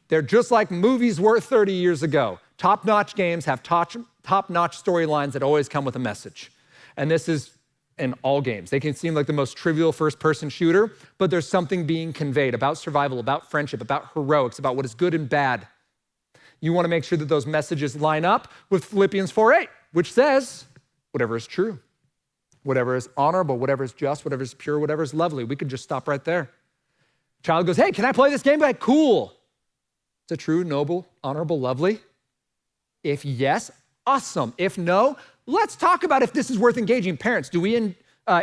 They're just like movies were 30 years ago. Top-notch games have top-notch storylines that always come with a message. And this is in all games. They can seem like the most trivial first-person shooter, but there's something being conveyed about survival, about friendship, about heroics, about what is good and bad. You want to make sure that those messages line up with Philippians 4:8, which says, whatever is true, whatever is honorable, whatever is just, whatever is pure, whatever is lovely. We could just stop right there. Child goes, hey, can I play this game? Like, cool. Is it true, noble, honorable, lovely? If yes, awesome. If no, let's talk about if this is worth engaging. Parents, do we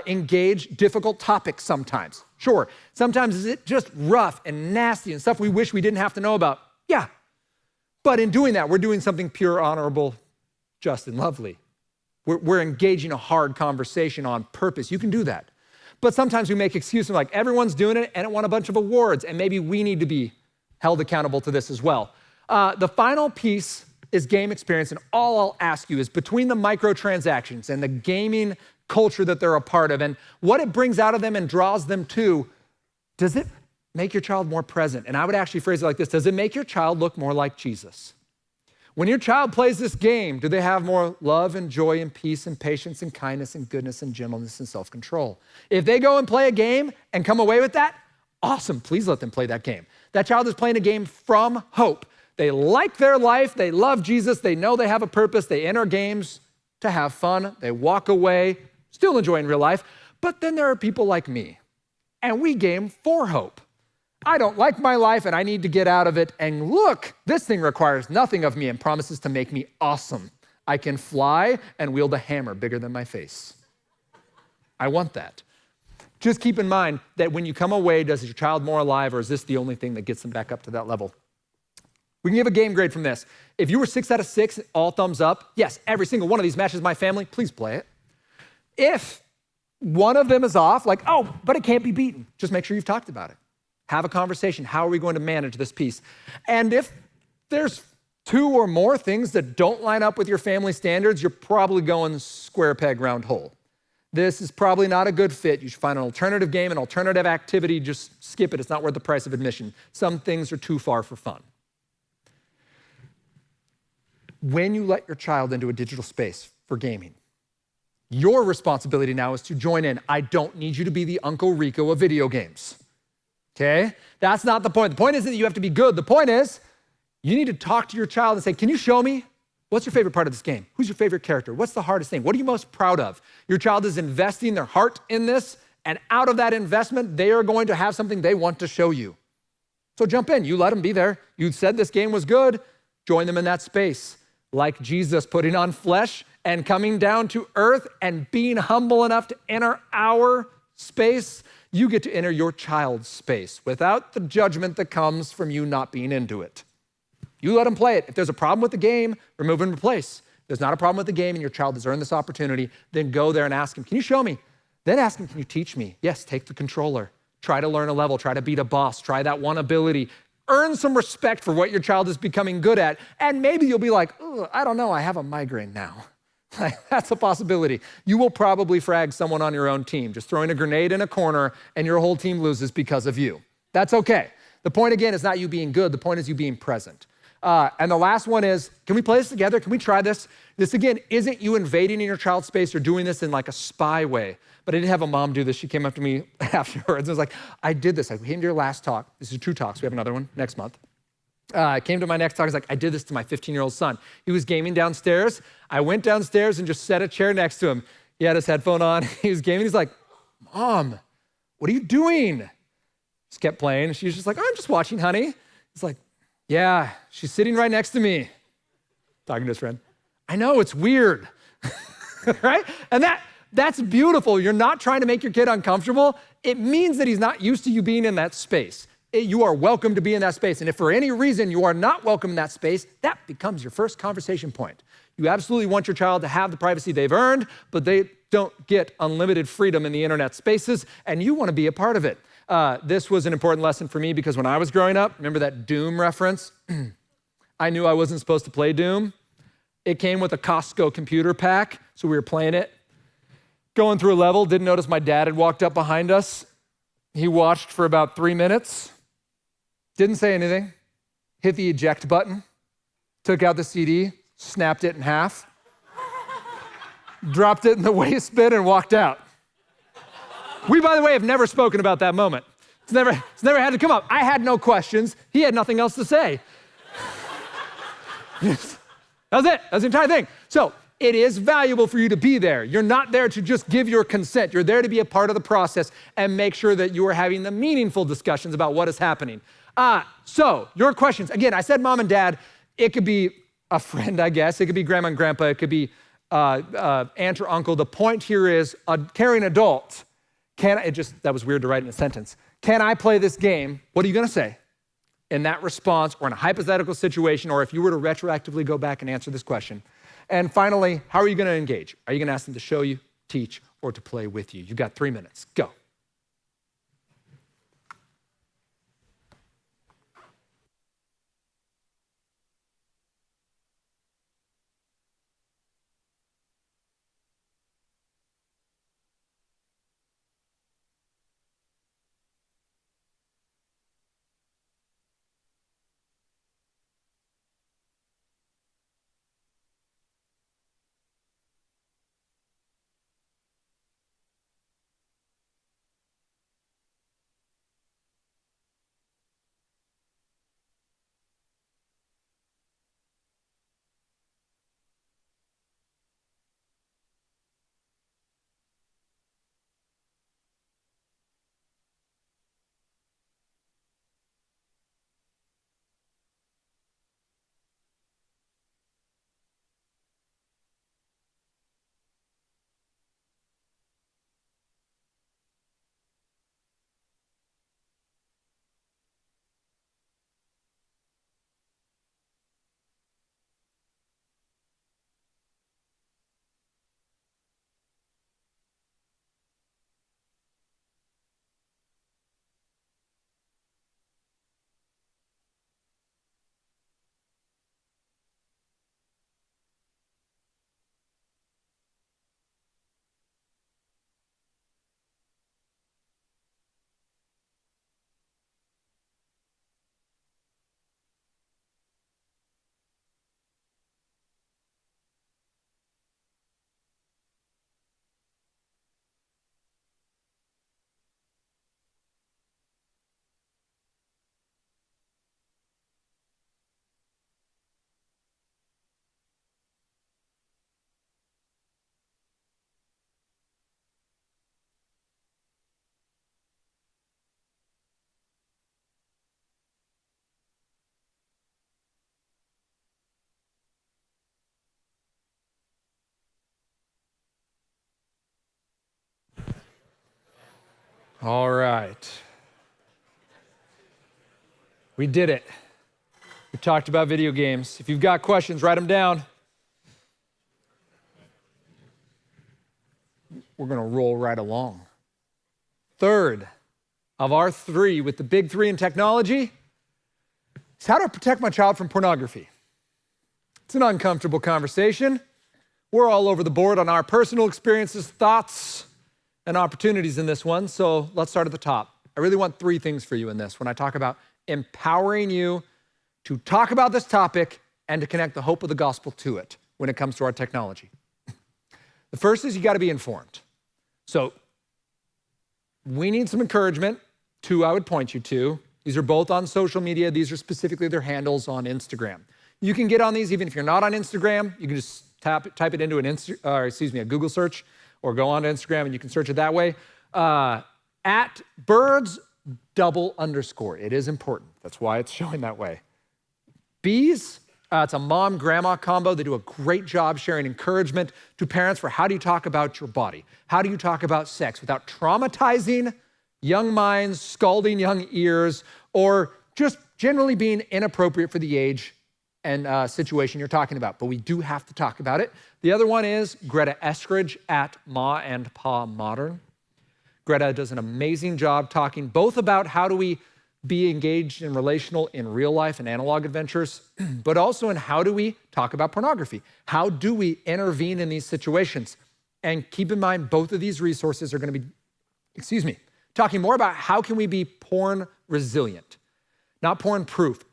engage difficult topics sometimes? Sure. Sometimes is it just rough and nasty and stuff we wish we didn't have to know about? Yeah. But in doing that, we're doing something pure, honorable, just, and lovely. We're engaging a hard conversation on purpose. You can do that. But sometimes we make excuses like everyone's doing it and it won a bunch of awards, and maybe we need to be held accountable to this as well. The final piece is game experience, and all I'll ask you is between the microtransactions and the gaming culture that they're a part of and what it brings out of them and draws them to, does it make your child more present? And I would actually phrase it like this: does it make your child look more like Jesus? When your child plays this game, do they have more love and joy and peace and patience and kindness and goodness and gentleness and self-control? If they go and play a game and come away with that, awesome, please let them play that game. That child is playing a game from hope. They like their life, they love Jesus, they know they have a purpose, they enter games to have fun, they walk away, still enjoying real life. But then there are people like me, and we game for hope. I don't like my life and I need to get out of it. And look, this thing requires nothing of me and promises to make me awesome. I can fly and wield a hammer bigger than my face. I want that. Just keep in mind that when you come away, does your child more alive, or is this the only thing that gets them back up to that level? We can give a game grade from this. If you were 6 out of 6, all thumbs up, yes, every single one of these matches my family, please play it. If one of them is off, like, oh, but it can't be beaten, just make sure you've talked about it. Have a conversation. How are we going to manage this piece? And if there's 2 or more things that don't line up with your family standards, you're probably going square peg, round hole. This is probably not a good fit. You should find an alternative game, an alternative activity. Just skip it. It's not worth the price of admission. Some things are too far for fun. When you let your child into a digital space for gaming, your responsibility now is to join in. I don't need you to be the Uncle Rico of video games. Okay? That's not the point. The point isn't that you have to be good. The point is you need to talk to your child and say, can you show me? What's your favorite part of this game? Who's your favorite character? What's the hardest thing? What are you most proud of? Your child is investing their heart in this, and out of that investment, they are going to have something they want to show you. So jump in. You let them be there. You said this game was good. Join them in that space. Like Jesus putting on flesh and coming down to earth and being humble enough to enter our space, you get to enter your child's space without the judgment that comes from you not being into it. You let them play it. If there's a problem with the game, remove and replace. If there's not a problem with the game and your child has earned this opportunity, then go there and ask him, can you show me? Then ask him, can you teach me? Yes, take the controller. Try to learn a level. Try to beat a boss. Try that one ability. Earn some respect for what your child is becoming good at. And maybe you'll be like, I don't know, I have a migraine now. That's a possibility. You will probably frag someone on your own team, just throwing a grenade in a corner and your whole team loses because of you. That's okay. The point again is not you being good. The point is you being present. And the last one is, can we play this together? Can we try this? This again, isn't you invading in your child's space or doing this in like a spy way. But I did have a mom do this. She came up to me afterwards and was like, I did this. I came to your last talk. This is True Talks. We have another one next month. I came to my next talk. I was like, I did this to my 15-year-old son. He was gaming downstairs. I went downstairs and just set a chair next to him. He had his headphone on. He was gaming. He's like, Mom, what are you doing? Just kept playing. She was just like, oh, I'm just watching, honey. He's like, yeah, she's sitting right next to me. Talking to his friend. I know, it's weird. Right? And that's beautiful. You're not trying to make your kid uncomfortable. It means that he's not used to you being in that space. You are welcome to be in that space. And if for any reason you are not welcome in that space, that becomes your first conversation point. You absolutely want your child to have the privacy they've earned, but they don't get unlimited freedom in the internet spaces, and you want to be a part of it. This was an important lesson for me because when I was growing up, remember that Doom reference? I knew I wasn't supposed to play Doom. It came with a Costco computer pack, so we were playing it. Going through a level, didn't notice my dad had walked up behind us. He watched for about 3 minutes, didn't say anything, hit the eject button, took out the CD, snapped it in half, dropped it in the waste bin and walked out. We, by the way, have never spoken about that moment. It's never had to come up. I had no questions. He had nothing else to say. That was it. That was the entire thing. So it is valuable for you to be there. You're not there to just give your consent. You're there to be a part of the process and make sure that you are having the meaningful discussions about what is happening. So your questions. Again, I said mom and dad. It could be a friend, I guess. It could be grandma and grandpa. It could be aunt or uncle. The point here is a caring adult. That was weird to write in a sentence. Can I play this game? What are you going to say? in that response or in a hypothetical situation, or if you were to retroactively go back and answer this question? And finally, how are you gonna engage? Are you gonna ask them to show you, teach, or to play with you? You've got 3 minutes, go. All right. We did it. We talked about video games. If you've got questions, write them down. We're gonna roll right along. Third of our 3 with the big 3 in technology is how to protect my child from pornography. It's an uncomfortable conversation. We're all over the board on our personal experiences, thoughts, and opportunities in this one, so let's start at the top. I really want 3 things for you in this when I talk about empowering you to talk about this topic and to connect the hope of the gospel to it when it comes to our technology. The first is you gotta be informed. So we need some encouragement. 2 I would point you to. These are both on social media. These are specifically their handles on Instagram. You can get on these even if you're not on Instagram. You can just type it into a Google search or go on to Instagram and you can search it that way. At birds _. It is important. That's why it's showing that way. Bees, it's a mom-grandma combo. They do a great job sharing encouragement to parents for how do you talk about your body? How do you talk about sex without traumatizing young minds, scalding young ears, or just generally being inappropriate for the age and situation you're talking about. But we do have to talk about it. The other one is Greta Eskridge at Ma and Pa Modern. Greta does an amazing job talking both about how do we be engaged in relational in real life and analog adventures, but also in how do we talk about pornography? How do we intervene in these situations? And keep in mind, both of these resources are gonna be, talking more about how can we be porn resilient, not porn proof.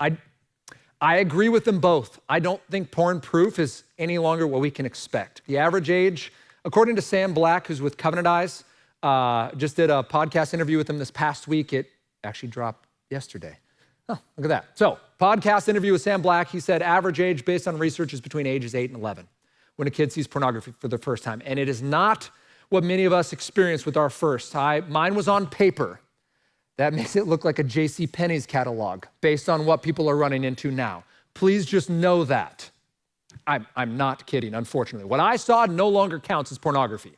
I agree with them both. I don't think porn proof is any longer what we can expect. The average age, according to Sam Black, who's with Covenant Eyes, just did a podcast interview with him this past week. It actually dropped yesterday. Oh, look at that. So, podcast interview with Sam Black. He said average age based on research is between ages 8 and 11 when a kid sees pornography for the first time. And it is not what many of us experience with our first. Mine was on paper. That makes it look like a JCPenney's catalog based on what people are running into now. Please just know that. I'm not kidding, unfortunately. What I saw no longer counts as pornography.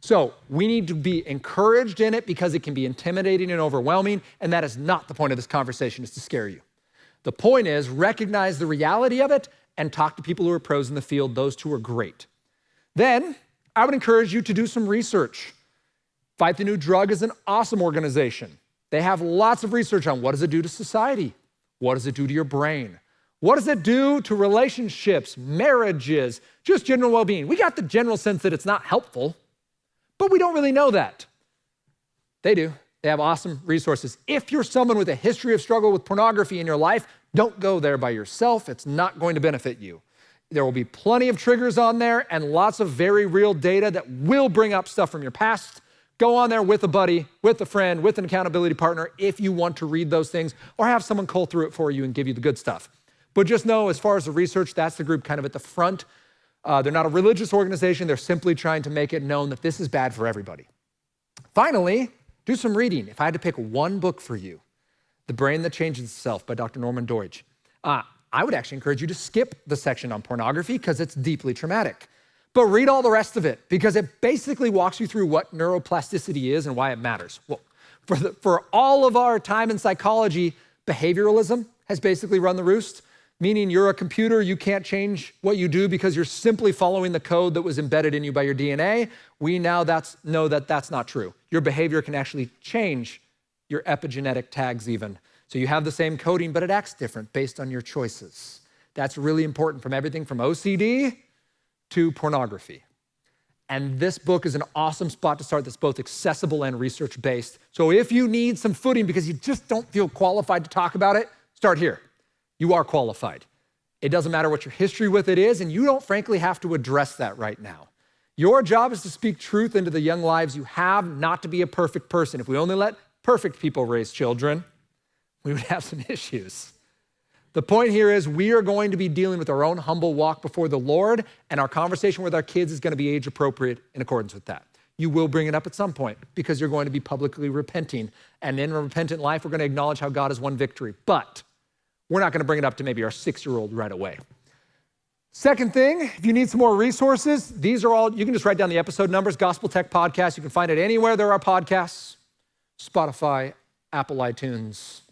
So we need to be encouraged in it because it can be intimidating and overwhelming, and that is not the point of this conversation, is to scare you. The point is, recognize the reality of it and talk to people who are pros in the field. Those two are great. Then, I would encourage you to do some research. Fight the New Drug is an awesome organization. They have lots of research on what does it do to society? What does it do to your brain? What does it do to relationships, marriages, just general well-being? We got the general sense that it's not helpful, but we don't really know that. They do. They have awesome resources. If you're someone with a history of struggle with pornography in your life, don't go there by yourself. It's not going to benefit you. There will be plenty of triggers on there and lots of very real data that will bring up stuff from your past. Go on there with a buddy, with a friend, with an accountability partner if you want to read those things, or have someone cull through it for you and give you the good stuff. But just know, as far as the research, that's the group kind of at the front. They're not a religious organization. They're simply trying to make it known that this is bad for everybody. Finally, do some reading. If I had to pick one book for you, The Brain That Changes Itself by Dr. Norman Doidge, I would actually encourage you to skip the section on pornography because it's deeply traumatic. But read all the rest of it because it basically walks you through what neuroplasticity is and why it matters. Well, for all of our time in psychology, behavioralism has basically run the roost, meaning you're a computer, you can't change what you do because you're simply following the code that was embedded in you by your DNA. We now know that that's not true. Your behavior can actually change your epigenetic tags even. So you have the same coding, but it acts different based on your choices. That's really important from everything from OCD to pornography. And this book is an awesome spot to start that's both accessible and research-based. So if you need some footing because you just don't feel qualified to talk about it, start here. You are qualified. It doesn't matter what your history with it is, and you don't frankly have to address that right now. Your job is to speak truth into the young lives you have, not to be a perfect person. If we only let perfect people raise children, we would have some issues. The point here is we are going to be dealing with our own humble walk before the Lord, and our conversation with our kids is going to be age appropriate in accordance with that. You will bring it up at some point because you're going to be publicly repenting. And in a repentant life, we're going to acknowledge how God has won victory. But we're not going to bring it up to maybe our 6-year-old right away. Second thing, if you need some more resources, these are all, you can just write down the episode numbers, Gospel Tech Podcast. You can find it anywhere there are podcasts, Spotify, Apple iTunes,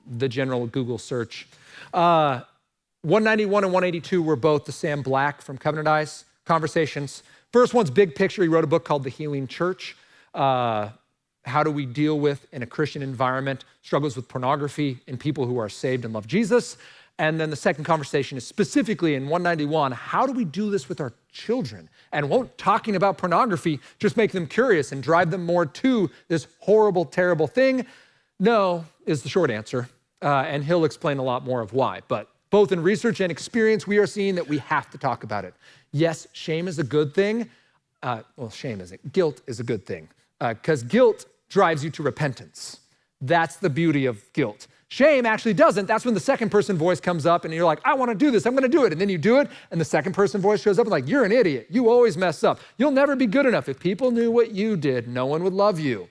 the general Google search. 191 and 182 were both the Sam Black from Covenant Eyes conversations. First one's big picture. He wrote a book called The Healing Church. How do we deal with, in a Christian environment, struggles with pornography in people who are saved and love Jesus? And then the second conversation is specifically in 191, how do we do this with our children? And won't talking about pornography just make them curious and drive them more to this horrible, terrible thing? No, is the short answer. And he'll explain a lot more of why. But both in research and experience, we are seeing that we have to talk about it. Yes, shame is a good thing. Shame isn't. Guilt is a good thing. Because guilt drives you to repentance. That's the beauty of guilt. Shame actually doesn't. That's when the second person voice comes up and you're like, I want to do this. I'm going to do it. And then you do it. And the second person voice shows up and like, you're an idiot. You always mess up. You'll never be good enough. If people knew what you did, no one would love you.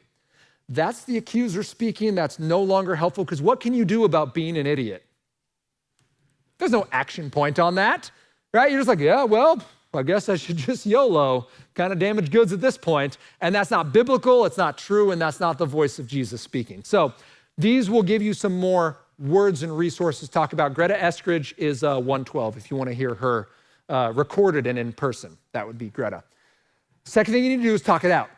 That's the accuser speaking. That's no longer helpful because what can you do about being an idiot? There's no action point on that, right? You're just like, yeah, well, I guess I should just YOLO, kind of damaged goods at this point. And that's not biblical, it's not true, and that's not the voice of Jesus speaking. So these will give you some more words and resources to talk about. Greta Eskridge is 112 if you want to hear her recorded and in person. That would be Greta. Second thing you need to do is talk it out.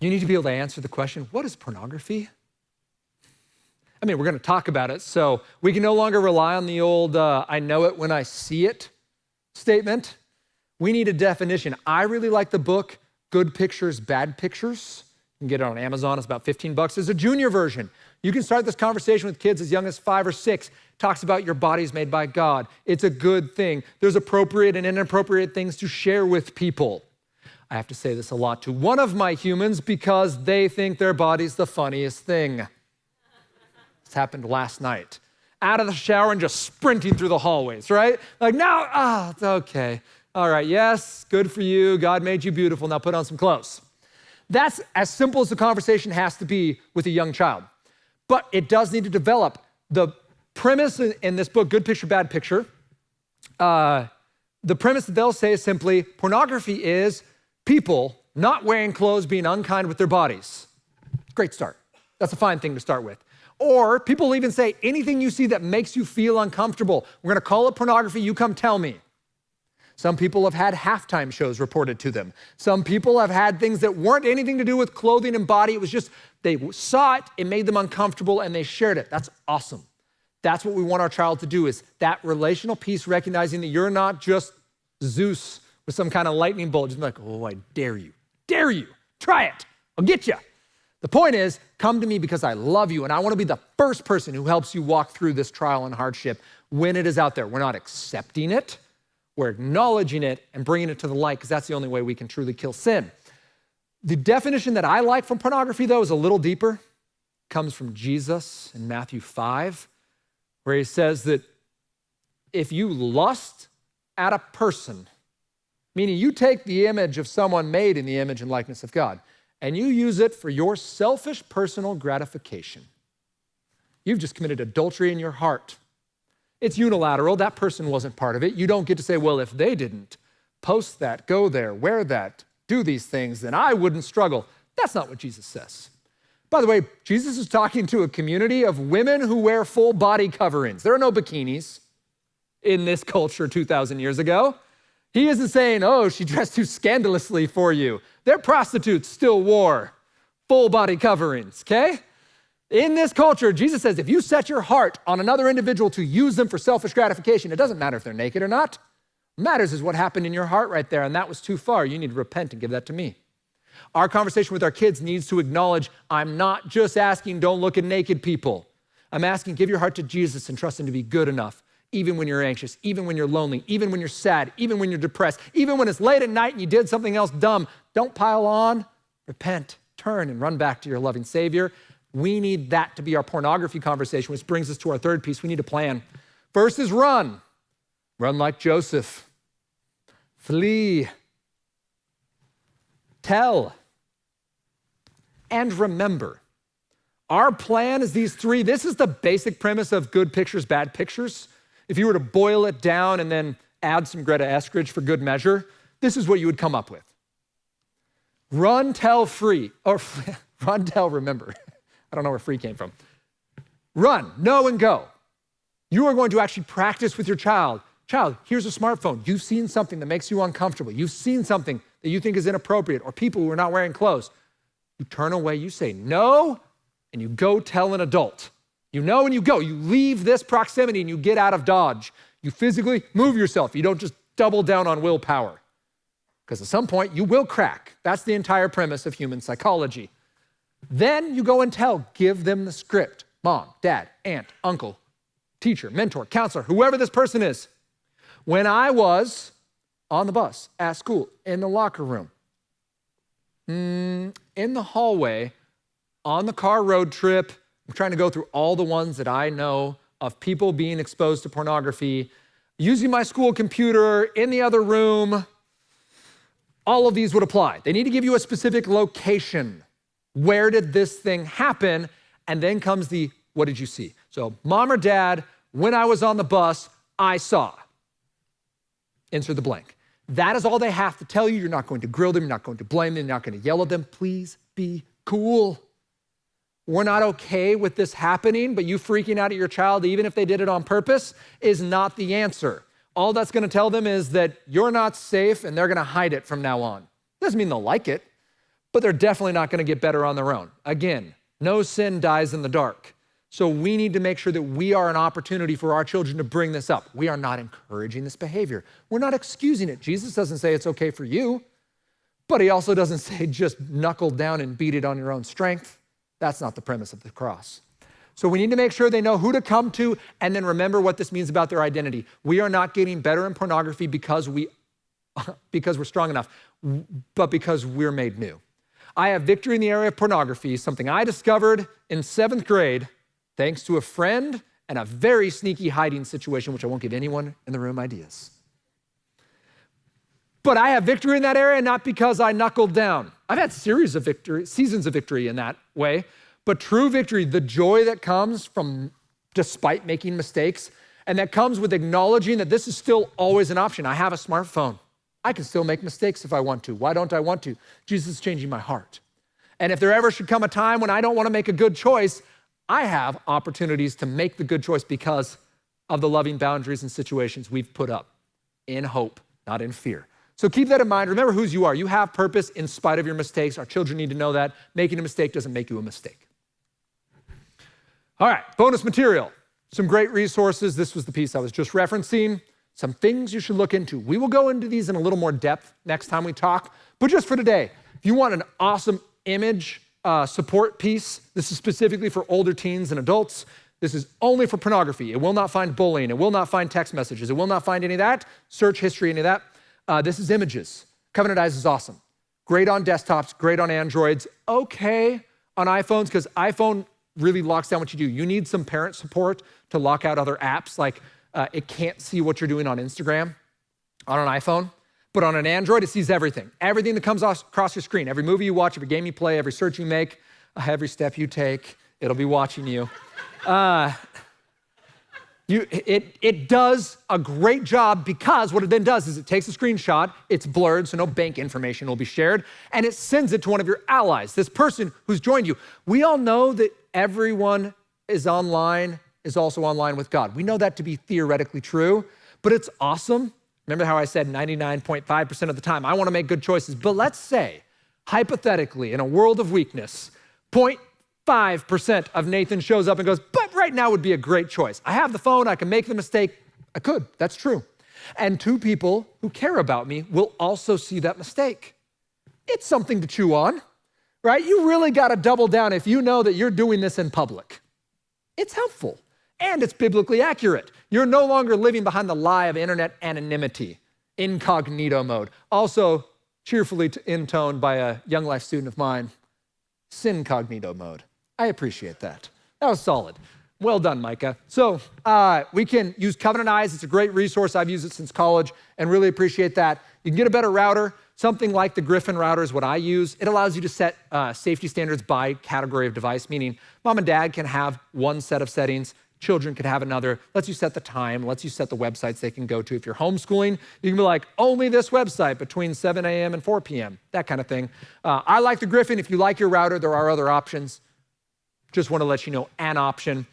You need to be able to answer the question, what is pornography? I mean, we're going to talk about it, so we can no longer rely on the old, I know it when I see it statement. We need a definition. I really like the book, Good Pictures, Bad Pictures. You can get it on Amazon. It's about $15. There's a junior version. You can start this conversation with kids as young as 5 or 6. It talks about your body's made by God. It's a good thing. There's appropriate and inappropriate things to share with people. I have to say this a lot to one of my humans because they think their body's the funniest thing. This happened last night. Out of the shower and just sprinting through the hallways, right? Like, now, it's okay. All right, yes, good for you. God made you beautiful. Now put on some clothes. That's as simple as the conversation has to be with a young child. But it does need to develop. The premise in this book, Good Picture, Bad Picture, the premise that they'll say is simply, pornography is people not wearing clothes, being unkind with their bodies. Great start. That's a fine thing to start with. Or people even say, anything you see that makes you feel uncomfortable, we're gonna call it pornography, you come tell me. Some people have had halftime shows reported to them. Some people have had things that weren't anything to do with clothing and body. It was just, they saw it, it made them uncomfortable, and they shared it. That's awesome. That's what we want our child to do, is that relational piece, recognizing that you're not just Zeus with some kind of lightning bolt, just like, oh, I dare you, try it, I'll get you. The point is, come to me because I love you, and I want to be the first person who helps you walk through this trial and hardship when it is out there. We're not accepting it, we're acknowledging it and bringing it to the light, because that's the only way we can truly kill sin. The definition that I like from pornography, though, is a little deeper. It comes from Jesus in Matthew 5, where he says that if you lust at a person, meaning you take the image of someone made in the image and likeness of God, and you use it for your selfish personal gratification, you've just committed adultery in your heart. It's unilateral. That person wasn't part of it. You don't get to say, well, if they didn't post that, go there, wear that, do these things, then I wouldn't struggle. That's not what Jesus says. By the way, Jesus is talking to a community of women who wear full body coverings. There are no bikinis in this culture 2,000 years ago. He isn't saying, oh, she dressed too scandalously for you. Their prostitutes still wore full body coverings, okay? In this culture, Jesus says, if you set your heart on another individual to use them for selfish gratification, it doesn't matter if they're naked or not. What matters is what happened in your heart right there, and that was too far. You need to repent and give that to me. Our conversation with our kids needs to acknowledge, I'm not just asking, don't look at naked people. I'm asking, give your heart to Jesus and trust him to be good enough, even when you're anxious, even when you're lonely, even when you're sad, even when you're depressed, even when it's late at night and you did something else dumb. Don't pile on, repent, turn, and run back to your loving Savior. We need that to be our pornography conversation, which brings us to our third piece. We need a plan. First is run. Run like Joseph. Flee. Tell. And remember. Our plan is these three. This is the basic premise of good pictures, bad pictures. If you were to boil it down and then add some Greta Eskridge for good measure, this is what you would come up with. Run, tell, free. Or run, tell, remember. I don't know where free came from. Run, know, and go. You are going to actually practice with your child. Child, here's a smartphone. You've seen something that makes you uncomfortable. You've seen something that you think is inappropriate, or people who are not wearing clothes. You turn away, you say no, and you go tell an adult. You know and you go. You leave this proximity and you get out of Dodge. You physically move yourself. You don't just double down on willpower. Because at some point, you will crack. That's the entire premise of human psychology. Then you go and tell, give them the script. Mom, dad, aunt, uncle, teacher, mentor, counselor, whoever this person is. When I was on the bus, at school, in the locker room, in the hallway, on the car road trip, I'm trying to go through all the ones that I know of people being exposed to pornography, using my school computer, in the other room. All of these would apply. They need to give you a specific location. Where did this thing happen? And then comes the, what did you see? So mom or dad, when I was on the bus, I saw. Insert the blank. That is all they have to tell you. You're not going to grill them. You're not going to blame them. You're not going to yell at them. Please be cool. We're not okay with this happening, but you freaking out at your child, even if they did it on purpose, is not the answer. All that's going to tell them is that you're not safe and they're going to hide it from now on. Doesn't mean they'll like it, but they're definitely not going to get better on their own. Again, no sin dies in the dark. So we need to make sure that we are an opportunity for our children to bring this up. We are not encouraging this behavior. We're not excusing it. Jesus doesn't say it's okay for you, but he also doesn't say just knuckle down and beat it on your own strength. That's not the premise of the cross. So we need to make sure they know who to come to, and then remember what this means about their identity. We are not getting better in pornography because we're strong enough, but because we're made new. I have victory in the area of pornography, something I discovered in 7th grade, thanks to a friend and a very sneaky hiding situation, which I won't give anyone in the room ideas. But I have victory in that area, not because I knuckled down. I've had seasons of victory in that way, but true victory, the joy that comes from despite making mistakes, and that comes with acknowledging that this is still always an option. I have a smartphone. I can still make mistakes if I want to. Why don't I want to? Jesus is changing my heart. And if there ever should come a time when I don't want to make a good choice, I have opportunities to make the good choice because of the loving boundaries and situations we've put up in hope, not in fear. So keep that in mind. Remember whose you are. You have purpose in spite of your mistakes. Our children need to know that. Making a mistake doesn't make you a mistake. All right, bonus material. Some great resources. This was the piece I was just referencing. Some things you should look into. We will go into these in a little more depth next time we talk. But just for today, if you want an awesome image support piece, this is specifically for older teens and adults. This is only for pornography. It will not find bullying. It will not find text messages. It will not find any of that, search history, any of that. This is images. Covenantize is awesome. Great on desktops, great on Androids, okay on iPhones, because iPhone really locks down what you do. You need some parent support to lock out other apps, like it can't see what you're doing on Instagram on an iPhone, but on an Android, it sees everything. Everything that comes across your screen, every movie you watch, every game you play, every search you make, every step you take, it'll be watching you. It does a great job because what it then does is it takes a screenshot, it's blurred, so no bank information will be shared, and it sends it to one of your allies, this person who's joined you. We all know that everyone is online, is also online with God. We know that to be theoretically true, but it's awesome. Remember how I said 99.5% of the time, I wanna make good choices, but let's say, hypothetically, in a world of weakness, 0.5% of Nathan shows up and goes, but right now would be a great choice. I have the phone, I can make the mistake. I could, that's true. And two people who care about me will also see that mistake. It's something to chew on, right? You really gotta double down if you know that you're doing this in public. It's helpful and it's biblically accurate. You're no longer living behind the lie of internet anonymity, incognito mode. Also, cheerfully intoned by a Young Life student of mine, syncognito mode. I appreciate that. That was solid. Well done, Micah. So we can use Covenantize. It's a great resource. I've used it since college and really appreciate that. You can get a better router. Something like the Griffin router is what I use. It allows you to set safety standards by category of device, meaning mom and dad can have one set of settings, children can have another. Lets you set the time, lets you set the websites they can go to. If you're homeschooling, you can be like, only this website between 7 a.m. and 4 p.m., that kind of thing. I like the Griffin. If you like your router, there are other options. Just want to let you know an option.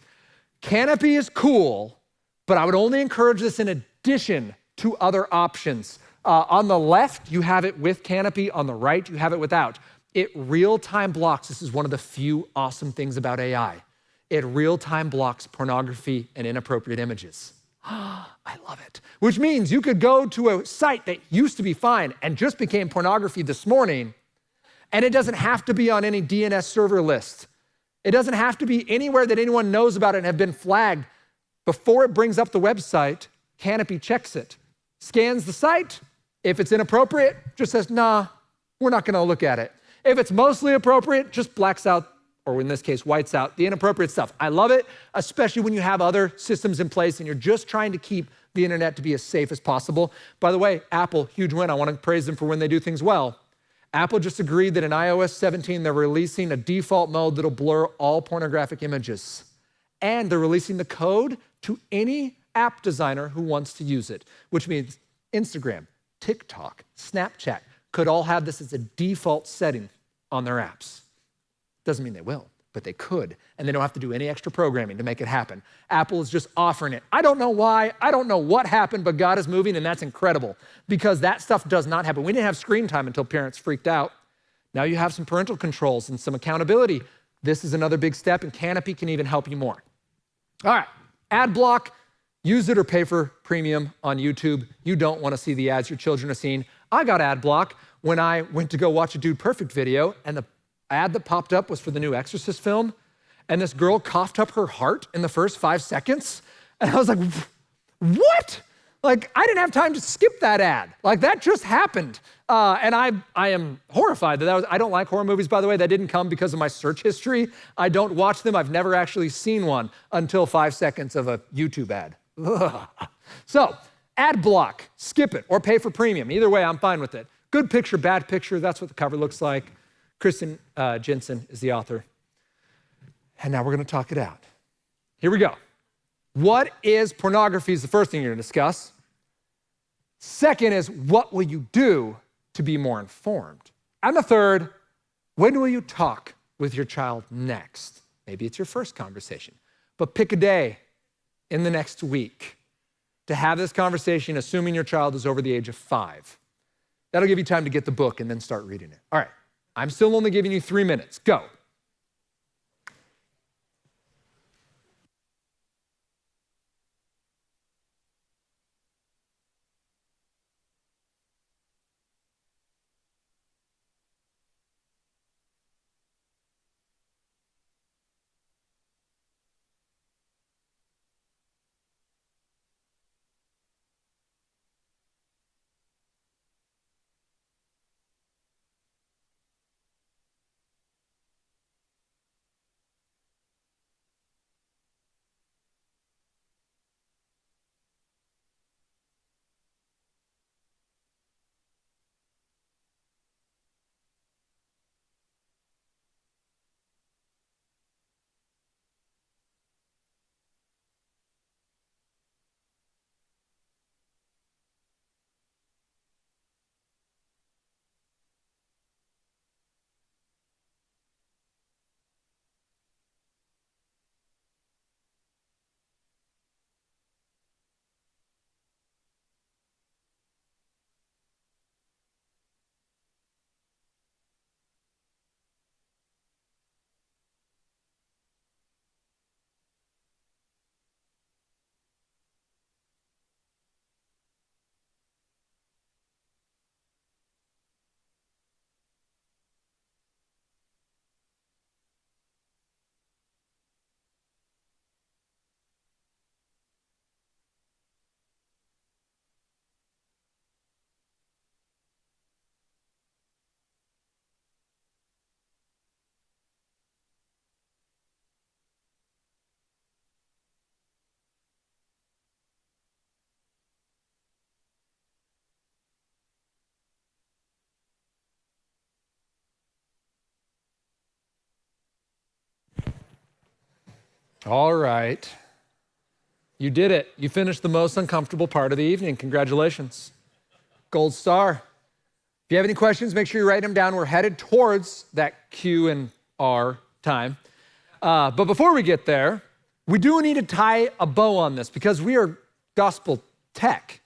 Canopy is cool, but I would only encourage this in addition to other options. On the left, you have it with Canopy. On the right, you have it without. It real-time blocks. This is one of the few awesome things about AI. It real-time blocks pornography and inappropriate images. I love it. Which means you could go to a site that used to be fine and just became pornography this morning, and it doesn't have to be on any DNS server list. It doesn't have to be anywhere that anyone knows about it and have been flagged. Before it brings up the website, Canopy checks it, scans the site. If it's inappropriate, just says, nah, we're not gonna look at it. If it's mostly appropriate, just blacks out, or in this case, whites out the inappropriate stuff. I love it, especially when you have other systems in place and you're just trying to keep the internet to be as safe as possible. By the way, Apple, huge win. I wanna praise them for when they do things well. Apple just agreed that in iOS 17, they're releasing a default mode that'll blur all pornographic images. And they're releasing the code to any app designer who wants to use it, which means Instagram, TikTok, Snapchat could all have this as a default setting on their apps. Doesn't mean they will, but they could, and they don't have to do any extra programming to make it happen. Apple is just offering it. I don't know why, I don't know what happened, but God is moving, and that's incredible because that stuff does not happen. We didn't have screen time until parents freaked out. Now you have some parental controls and some accountability. This is another big step, and Canopy can even help you more. All right, ad block, use it or pay for premium on YouTube. You don't want to see the ads your children are seeing. I got ad block when I went to go watch a Dude Perfect video, and the ad that popped up was for the new Exorcist film, and this girl coughed up her heart in the first 5 seconds, and I was like, what? Like, I didn't have time to skip that ad. Like, that just happened. And I am horrified that I don't like horror movies, by the way. That didn't come because of my search history. I don't watch them. I've never actually seen one until 5 seconds of a YouTube ad. Ugh. So, ad block, skip it, or pay for premium. Either way, I'm fine with it. Good picture, bad picture, that's what the cover looks like. Kristen Jensen is the author. And now we're gonna talk it out. Here we go. What is pornography is the first thing you're gonna discuss. Second is, what will you do to be more informed? And the third, when will you talk with your child next? Maybe it's your first conversation. But pick a day in the next week to have this conversation, assuming your child is over the age of 5. That'll give you time to get the book and then start reading it. All right, I'm still only giving you 3 minutes. Go. All right. You did it. You finished the most uncomfortable part of the evening. Congratulations. Gold star. If you have any questions, make sure you write them down. We're headed towards that Q and R time. But before we get there, we do need to tie a bow on this because we are gospel tech.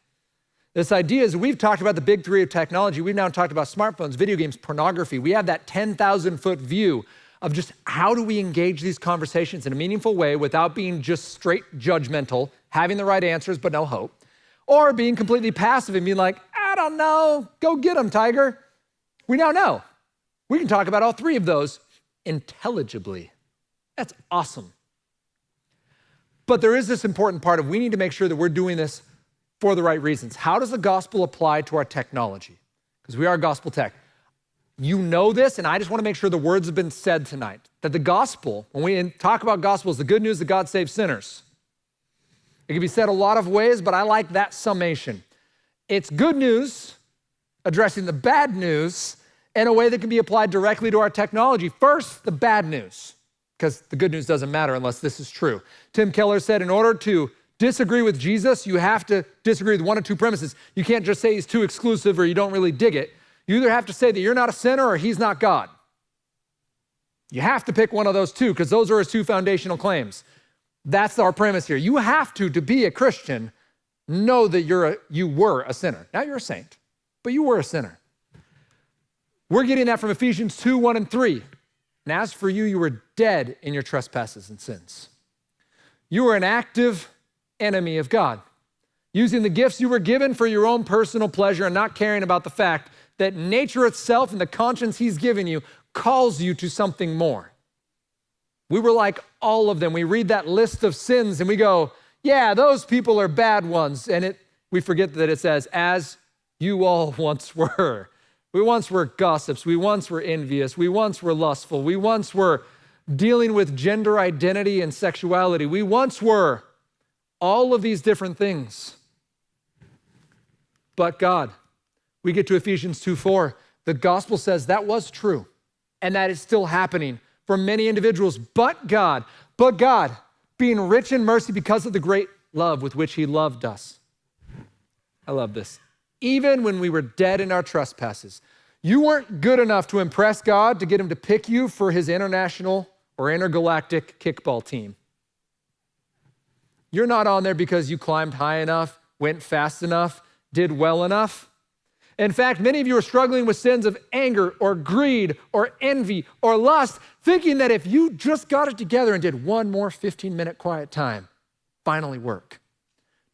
This idea is we've talked about the big 3 of technology. We've now talked about smartphones, video games, pornography. We have that 10,000-foot view of just how do we engage these conversations in a meaningful way without being just straight judgmental, having the right answers but no hope, or being completely passive and being like, I don't know, go get them, tiger. We now know. We can talk about all 3 of those intelligibly. That's awesome. But there is this important part of we need to make sure that we're doing this for the right reasons. How does the gospel apply to our technology? Because we are gospel tech. You know this, and I just want to make sure the words have been said tonight, that the gospel, when we talk about gospel, is the good news that God saves sinners. It can be said a lot of ways, but I like that summation. It's good news addressing the bad news in a way that can be applied directly to our technology. First, the bad news, because the good news doesn't matter unless this is true. Tim Keller said, in order to disagree with Jesus, you have to disagree with one of 2 premises. You can't just say he's too exclusive or you don't really dig it. You either have to say that you're not a sinner or he's not God. You have to pick one of those 2 because those are his 2 foundational claims. That's our premise here. You have to be a Christian, know that you were a sinner. Now you're a saint, but you were a sinner. We're getting that from Ephesians 2, 1 and 3. And as for you, you were dead in your trespasses and sins. You were an active enemy of God, using the gifts you were given for your own personal pleasure and not caring about the fact that nature itself and the conscience he's given you calls you to something more. We were like all of them. We read that list of sins and we go, yeah, those people are bad ones. And we forget that it says, as you all once were. We once were gossips. We once were envious. We once were lustful. We once were dealing with gender identity and sexuality. We once were all of these different things. But God, we get to Ephesians 2:4. The gospel says that was true and that is still happening for many individuals. But God, being rich in mercy because of the great love with which he loved us. I love this. Even when we were dead in our trespasses, you weren't good enough to impress God to get him to pick you for his international or intergalactic kickball team. You're not on there because you climbed high enough, went fast enough, did well enough. In fact, many of you are struggling with sins of anger or greed or envy or lust, thinking that if you just got it together and did one more 15-minute quiet time, finally work.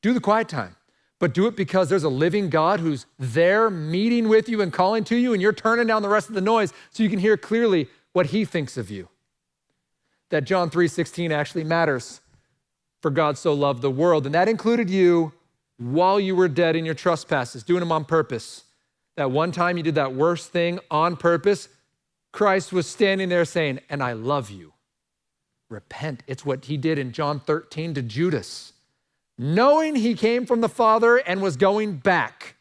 Do the quiet time, but do it because there's a living God who's there meeting with you and calling to you, and you're turning down the rest of the noise so you can hear clearly what he thinks of you. That John 3:16 actually matters. For God so loved the world, and that included you while you were dead in your trespasses, doing them on purpose. That one time you did that worst thing on purpose, Christ was standing there saying, and I love you. Repent. It's what he did in John 13 to Judas. Knowing he came from the Father and was going back.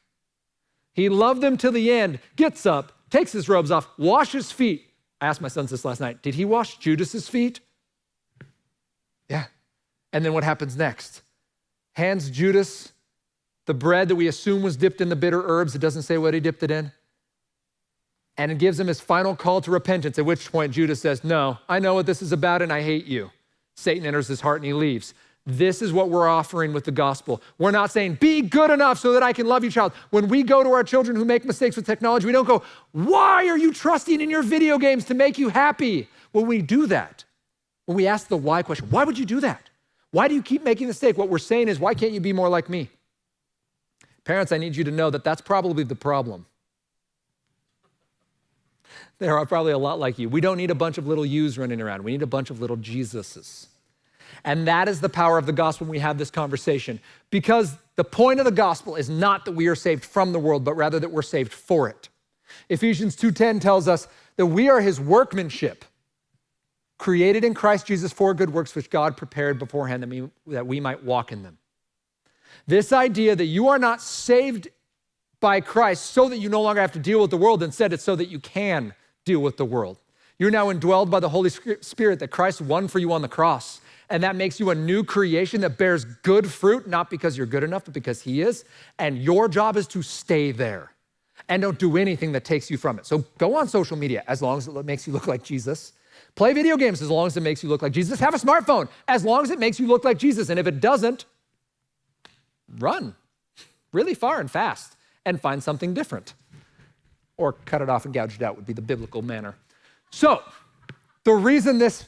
He loved them till the end, gets up, takes his robes off, washes feet. I asked my sons this last night. Did he wash Judas's feet? Yeah. And then what happens next? Hands Judas the bread that we assume was dipped in the bitter herbs. It doesn't say what he dipped it in. And it gives him his final call to repentance, at which point Judas says, no, I know what this is about and I hate you. Satan enters his heart and he leaves. This is what we're offering with the gospel. We're not saying, be good enough so that I can love you, child. When we go to our children who make mistakes with technology, we don't go, why are you trusting in your video games to make you happy? When we do that, when we ask the why question, why would you do that? Why do you keep making the mistake? What we're saying is, why can't you be more like me? Parents, I need you to know that that's probably the problem. There are probably a lot like you. We don't need a bunch of little yous running around. We need a bunch of little Jesuses. And that is the power of the gospel when we have this conversation. Because the point of the gospel is not that we are saved from the world, but rather that we're saved for it. Ephesians 2:10 tells us that we are his workmanship, created in Christ Jesus for good works, which God prepared beforehand that we might walk in them. This idea that you are not saved by Christ so that you no longer have to deal with the world. Instead, it's so that you can deal with the world. You're now indwelled by the Holy Spirit that Christ won for you on the cross. And that makes you a new creation that bears good fruit, not because you're good enough, but because he is. And your job is to stay there and don't do anything that takes you from it. So go on social media as long as it makes you look like Jesus. Play video games as long as it makes you look like Jesus. Have a smartphone as long as it makes you look like Jesus. And if it doesn't, run really far and fast and find something different. Or cut it off and gouge it out would be the biblical manner. So the reason this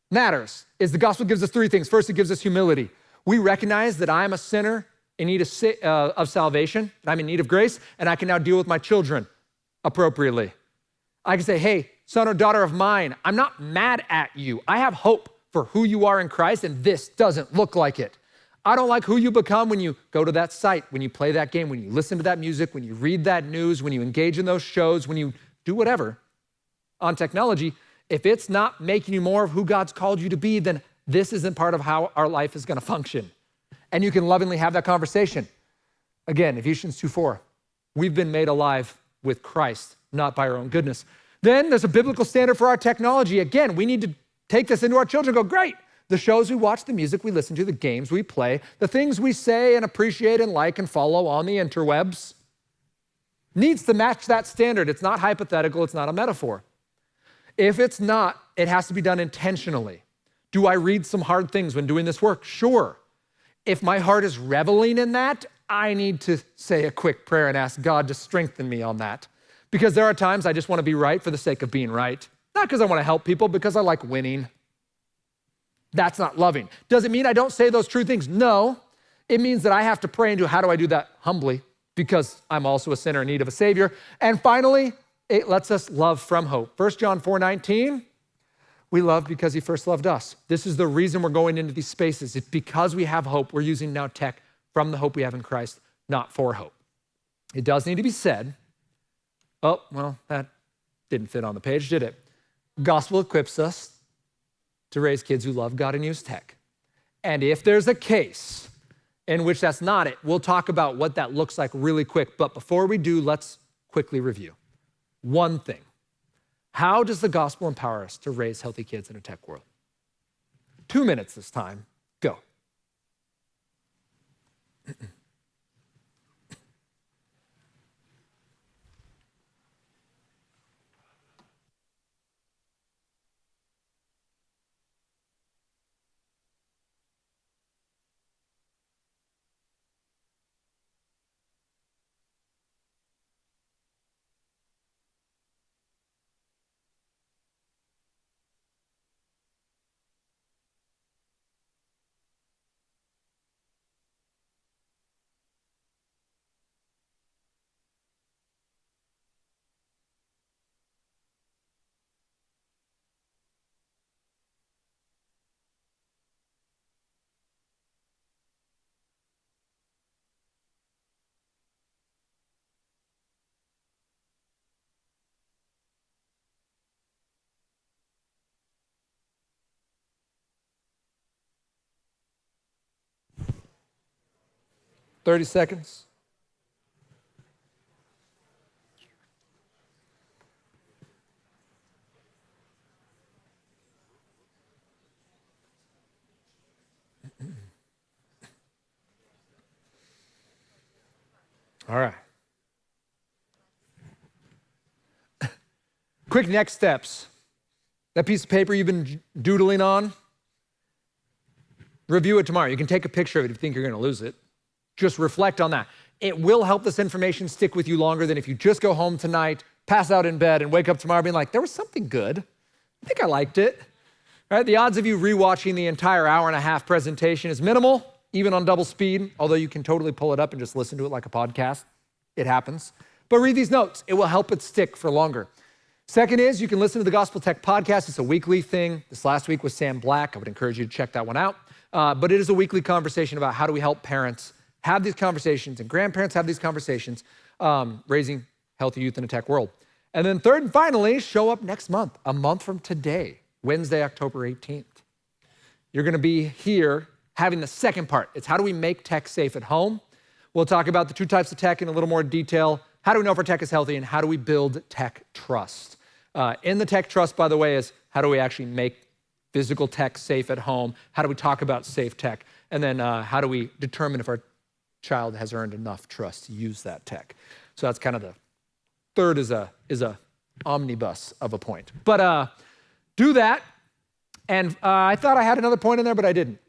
matters is the gospel gives us three things. First, it gives us humility. We recognize that I'm a sinner in need of salvation, and I'm in need of grace, and I can now deal with my children appropriately. I can say, hey, son or daughter of mine, I'm not mad at you. I have hope for who you are in Christ, and this doesn't look like it. I don't like who you become when you go to that site, when you play that game, when you listen to that music, when you read that news, when you engage in those shows, when you do whatever on technology. If it's not making you more of who God's called you to be, then this isn't part of how our life is going to function. And you can lovingly have that conversation. Again, Ephesians 2:4, we've been made alive with Christ, not by our own goodness. Then there's a biblical standard for our technology. Again, we need to take this into our children and go, great. The shows we watch, the music we listen to, the games we play, the things we say and appreciate and like and follow on the interwebs needs to match that standard. It's not hypothetical. It's not a metaphor. If it's not, it has to be done intentionally. Do I read some hard things when doing this work? Sure. If my heart is reveling in that, I need to say a quick prayer and ask God to strengthen me on that. Because there are times I just want to be right for the sake of being right. Not because I want to help people, because I like winning. That's not loving. Does it mean I don't say those true things? No. It means that I have to pray into how do I do that humbly, because I'm also a sinner in need of a Savior. And finally, it lets us love from hope. 1 John 4:19, we love because he first loved us. This is the reason we're going into these spaces. It's because we have hope. We're using now tech from the hope we have in Christ, not for hope. It does need to be said. Oh, well, that didn't fit on the page, did it? Gospel equips us to raise kids who love God and use tech. And if there's a case in which that's not it, we'll talk about what that looks like really quick. But before we do, let's quickly review. One thing, how does the gospel empower us to raise healthy kids in a tech world? 2 minutes this time, go. 30 seconds. All right. Quick next steps. That piece of paper you've been doodling on, review it tomorrow. You can take a picture of it if you think you're going to lose it. Just reflect on that. It will help this information stick with you longer than if you just go home tonight, pass out in bed, and wake up tomorrow being like, there was something good. I think I liked it. Right? The odds of you rewatching the entire hour-and-a-half presentation is minimal, even on double speed, although you can totally pull it up and just listen to it like a podcast. It happens. But read these notes. It will help it stick for longer. Second is you can listen to the Gospel Tech podcast. It's a weekly thing. This last week was Sam Black. I would encourage you to check that one out. But it is a weekly conversation about how do we help parents have these conversations and grandparents have these conversations, raising healthy youth in a tech world. And then third and finally, show up next month, a month from today, Wednesday, October 18th. You're going to be here having the second part. It's how do we make tech safe at home? We'll talk about the two types of tech in a little more detail. How do we know if our tech is healthy, and how do we build tech trust? In the tech trust, by the way, is how do we actually make physical tech safe at home? How do we talk about safe tech? And then how do we determine if our child has earned enough trust to use that tech? So that's kind of the third is a omnibus of a point. But do that. And I thought I had another point in there, but I didn't.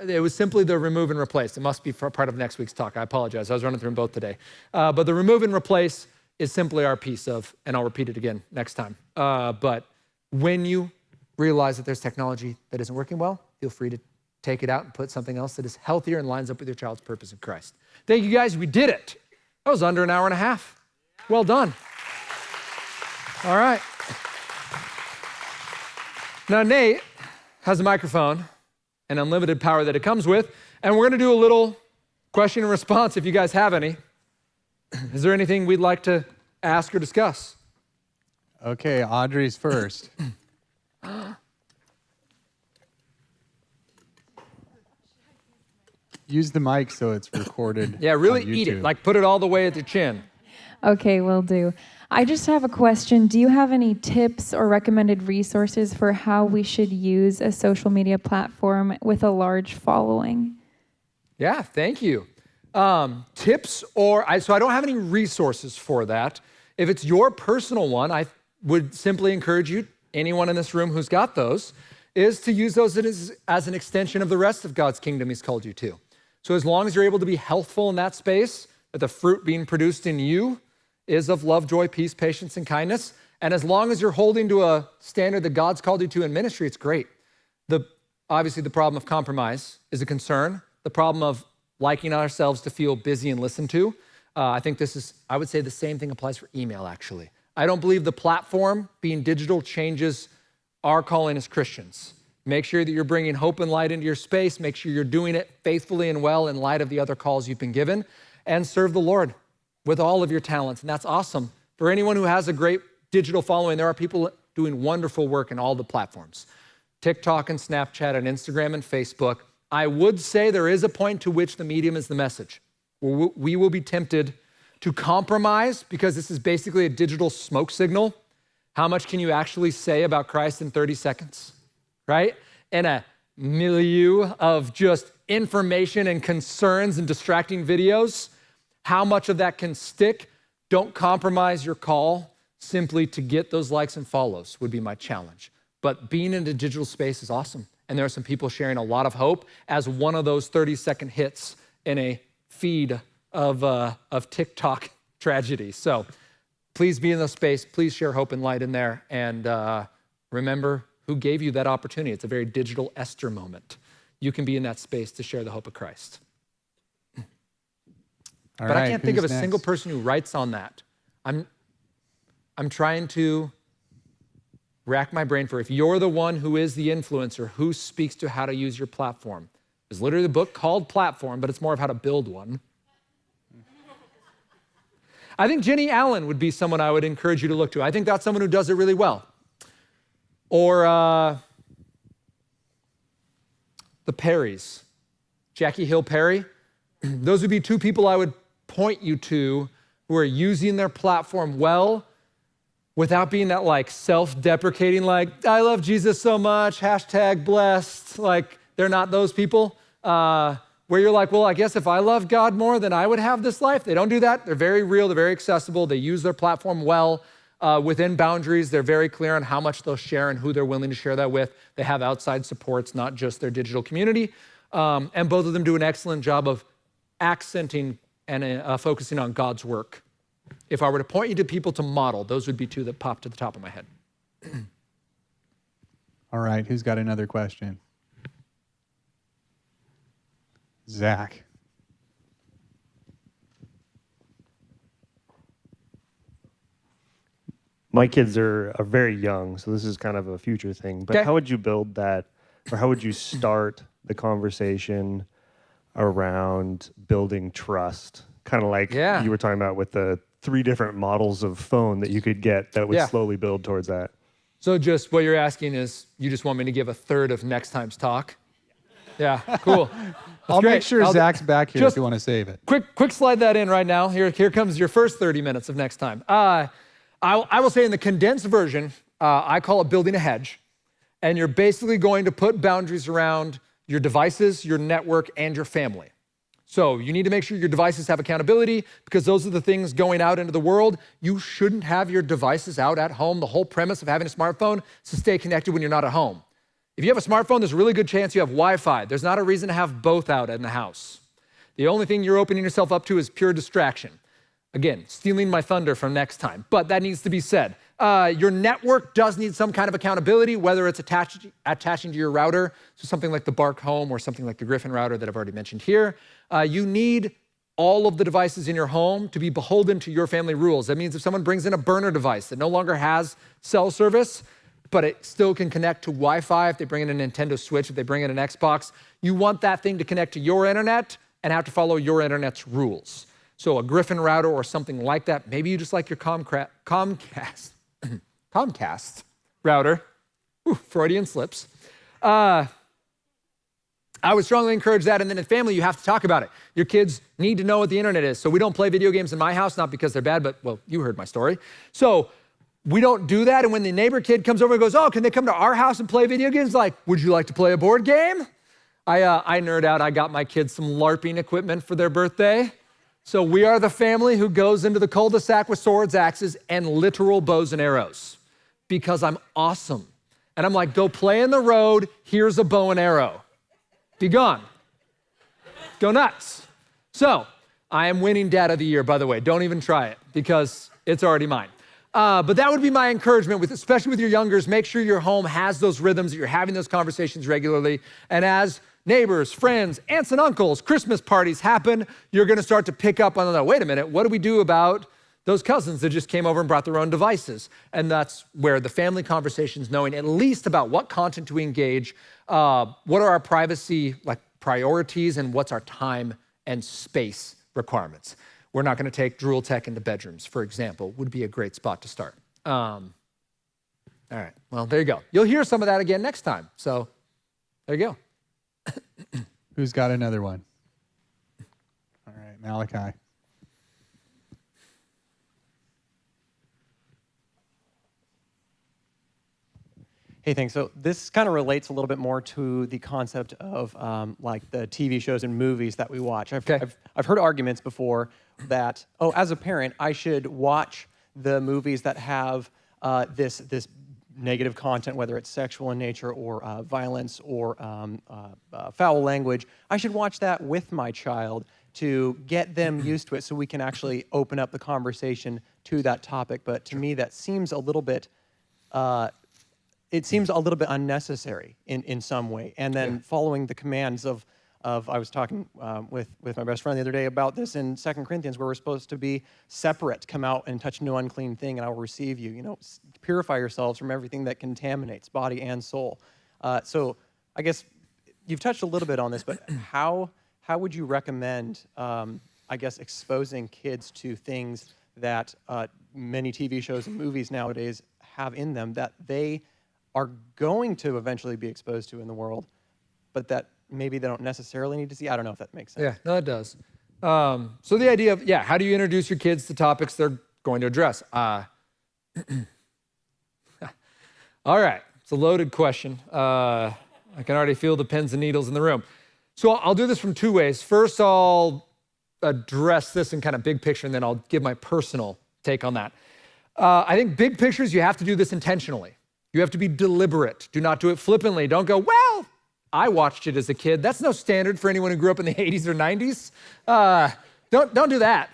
It was simply the remove and replace. It must be part of next week's talk. I apologize. I was running through them both today. But the remove and replace is simply our piece of, and I'll repeat it again next time. But when you realize that there's technology that isn't working well, feel free to take it out and put something else that is healthier and lines up with your child's purpose in Christ. Thank you guys. We did it. That was under an hour and a half. Well done. All right. Now, Nate has a microphone and unlimited power that it comes with, and we're going to do a little question and response if you guys have any. Is there anything we'd like to ask or discuss? Okay, Audrey's first. Use the mic so it's recorded. Yeah, really eat it. Like put it all the way at your chin. Okay, will do. I just have a question. Do you have any tips or recommended resources for how we should use a social media platform with a large following? Yeah, thank you. Tips so I don't have any resources for that. If it's your personal one, I would simply encourage you, anyone in this room who's got those, is to use those as an extension of the rest of God's kingdom he's called you to. So as long as you're able to be healthful in that space, that the fruit being produced in you is of love, joy, peace, patience, and kindness, and as long as you're holding to a standard that God's called you to in ministry, it's great. Obviously, the problem of compromise is a concern. The problem of liking ourselves to feel busy and listened to. I would say the same thing applies for email, actually. I don't believe the platform being digital changes our calling as Christians. Make sure that you're bringing hope and light into your space. Make sure you're doing it faithfully and well in light of the other calls you've been given, and serve the Lord with all of your talents. And that's awesome. For anyone who has a great digital following, there are people doing wonderful work in all the platforms. TikTok and Snapchat and Instagram and Facebook. I would say there is a point to which the medium is the message. We will be tempted to compromise because this is basically a digital smoke signal. How much can you actually say about Christ in 30 seconds, right? In a milieu of just information and concerns and distracting videos, how much of that can stick? Don't compromise your call simply to get those likes and follows would be my challenge. But being in a digital space is awesome. And there are some people sharing a lot of hope as one of those 30-second hits in a feed of TikTok tragedy. So please be in the space. Please share hope and light in there. And remember who gave you that opportunity. It's a very digital Esther moment. You can be in that space to share the hope of Christ. But I can't think of a single person who writes on that. I'm trying to rack my brain for if you're the one who is the influencer, who speaks to how to use your platform. There's literally a book called Platform, but it's more of how to build one. I think Jenny Allen would be someone I would encourage you to look to. I think that's someone who does it really well. Or the Perrys. Jackie Hill Perry. Those would be two people I would point you to who are using their platform well without being that like self-deprecating, like, I love Jesus so much, hashtag blessed. Like, they're not those people where you're like, well, I guess if I love God more, then I would have this life. They don't do that. They're very real. They're very accessible. They use their platform well within boundaries. They're very clear on how much they'll share and who they're willing to share that with. They have outside supports, not just their digital community. And both of them do an excellent job of accenting and focusing on God's work. If I were to point you to people to model, those would be two that pop to the top of my head. All right, who's got another question? Zach. My kids are very young, so this is kind of a future thing. But Okay. how would you build that, or how would you start the conversation around building trust? Kind of like you were talking about with the 3 different models of phone that you could get that would slowly build towards that. So just what you're asking is, you just want me to give a third of next time's talk? Yeah, cool. I'll great. make sure Zach's back here just if you want to save it. Quick slide that in right now. Here comes your first 30 minutes of next time. I will say in the condensed version, I call it building a hedge. And you're basically going to put boundaries around your devices, your network, and your family. So you need to make sure your devices have accountability because those are the things going out into the world. You shouldn't have your devices out at home. The whole premise of having a smartphone is to stay connected when you're not at home. If you have a smartphone, there's a really good chance you have Wi-Fi. There's not a reason to have both out in the house. The only thing you're opening yourself up to is pure distraction. Again, stealing my thunder from next time, but that needs to be said. Your network does need some kind of accountability, whether it's attaching to your router, so something like the Bark Home or something like the Griffin router that I've already mentioned here. You need all of the devices in your home to be beholden to your family rules. That means if someone brings in a burner device that no longer has cell service, but it still can connect to Wi-Fi, if they bring in a Nintendo Switch, if they bring in an Xbox, you want that thing to connect to your internet and have to follow your internet's rules. So a Griffin router or something like that. Maybe you just like your Comcast router. Ooh, Freudian slips. I would strongly encourage that. And then in family, you have to talk about it. Your kids need to know what the internet is. So we don't play video games in my house, not because they're bad, but, well, you heard my story. So we don't do that. And when the neighbor kid comes over and goes, oh, can they come to our house and play video games? Like, would you like to play a board game? I nerd out. I got my kids some LARPing equipment for their birthday. So we are the family who goes into the cul-de-sac with swords, axes, and literal bows and arrows because I'm awesome. And I'm like, go play in the road. Here's a bow and arrow. Be gone. Go nuts. So I am winning Dad of the Year, by the way. Don't even try it because it's already mine. But that would be my encouragement, especially with your youngers. Make sure your home has those rhythms, that you're having those conversations regularly. And as neighbors, friends, aunts and uncles, Christmas parties happen, you're gonna start to pick up on that. Wait a minute, what do we do about those cousins that just came over and brought their own devices? And that's where the family conversations, knowing at least about what content to engage, what are our privacy priorities, and what's our time and space requirements. We're not gonna take drool tech into bedrooms, for example, would be a great spot to start. All right, well, there you go. You'll hear some of that again next time. So there you go. Who's got another one? All right, Malachi. Hey, thanks. So this kind of relates a little bit more to the concept of like the TV shows and movies that we watch. I've heard arguments before that, oh, as a parent, I should watch the movies that have this negative content, whether it's sexual in nature or violence or foul language. I should watch that with my child to get them used to it so we can actually open up the conversation to that topic. But to me, that seems a little bit, it seems a little bit unnecessary in some way. And then following the commands of I was talking with my best friend the other day about this in 2 Corinthians, where we're supposed to be separate, come out and touch no unclean thing, and I will receive you. You know, purify yourselves from everything that contaminates body and soul. So I guess you've touched a little bit on this, but how would you recommend, I guess, exposing kids to things that many TV shows and movies nowadays have in them that they are going to eventually be exposed to in the world, but that maybe they don't necessarily need to see. I don't know if that makes sense. Yeah, no, it does. So the idea of, how do you introduce your kids to topics they're going to address? All right, it's a loaded question. I can already feel the pins and needles in the room. So I'll do this from two ways. First, I'll address this in kind of big picture, and then I'll give my personal take on that. I think big pictures, you have to do this intentionally. You have to be deliberate. Do not do it flippantly. Don't go, well, I watched it as a kid. That's no standard for anyone who grew up in the 80s or 90s. Don't do that.